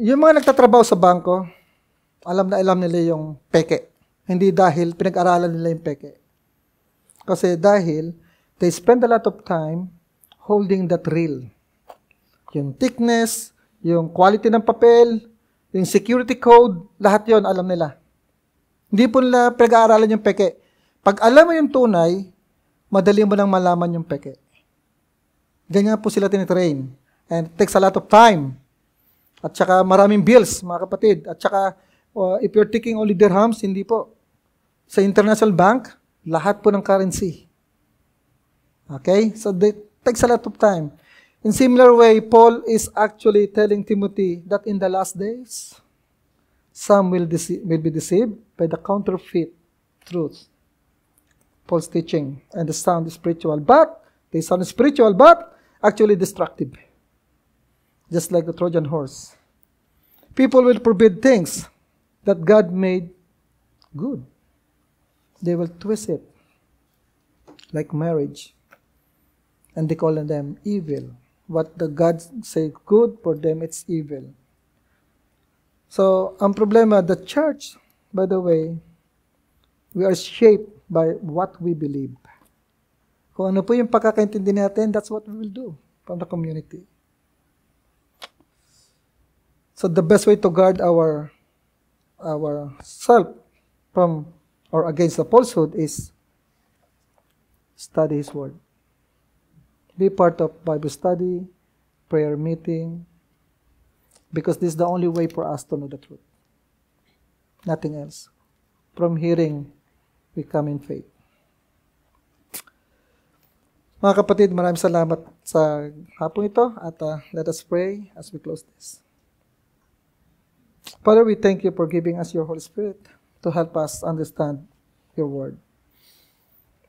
yung mga nagtatrabaho sa bangko, alam na alam nila yung peke. Hindi dahil pinag-aralan nila yung peke. Kasi dahil they spend a lot of time holding that real. Yung thickness, yung quality ng papel, yung security code, lahat yon alam nila. Hindi po nila pinag-aaralan yung peke. Pag alam mo yung tunay, madali mo nang malaman yung peke. Ganyan po sila tinitrain. And it takes a lot of time. At saka maraming bills, mga kapatid. At saka, if you're taking only dirhams, hindi po. Sa international bank, lahat po ng currency. Okay? So, it takes a lot of time. In similar way, Paul is actually telling Timothy that in the last days, some will be deceived by the counterfeit truth. Paul's teaching, and the sound is spiritual. But, they sound spiritual, but actually destructive. Just like the Trojan horse. People will forbid things that God made good. They will twist it, like marriage. And they call them evil. What the God say good, for them it's evil. So, ang problema, the church, by the way, we are shaped by what we believe. Kung ano po yung pagkakaintindi natin, that's what we will do from the community. So the best way to guard our ourselves from or against the falsehood is study His Word. Be part of Bible study, prayer meeting, because this is the only way for us to know the truth. Nothing else. From hearing, we come in faith. Mga kapatid, maraming salamat sa hapon ito at let us pray as we close this. Father, we thank you for giving us your Holy Spirit to help us understand your word.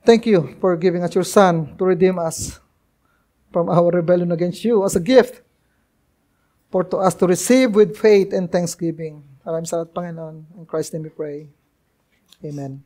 Thank you for giving us your Son to redeem us from our rebellion against you as a gift for to us to receive with faith and thanksgiving. Maraming salamat, Panginoon. In Christ's name we pray. Amen.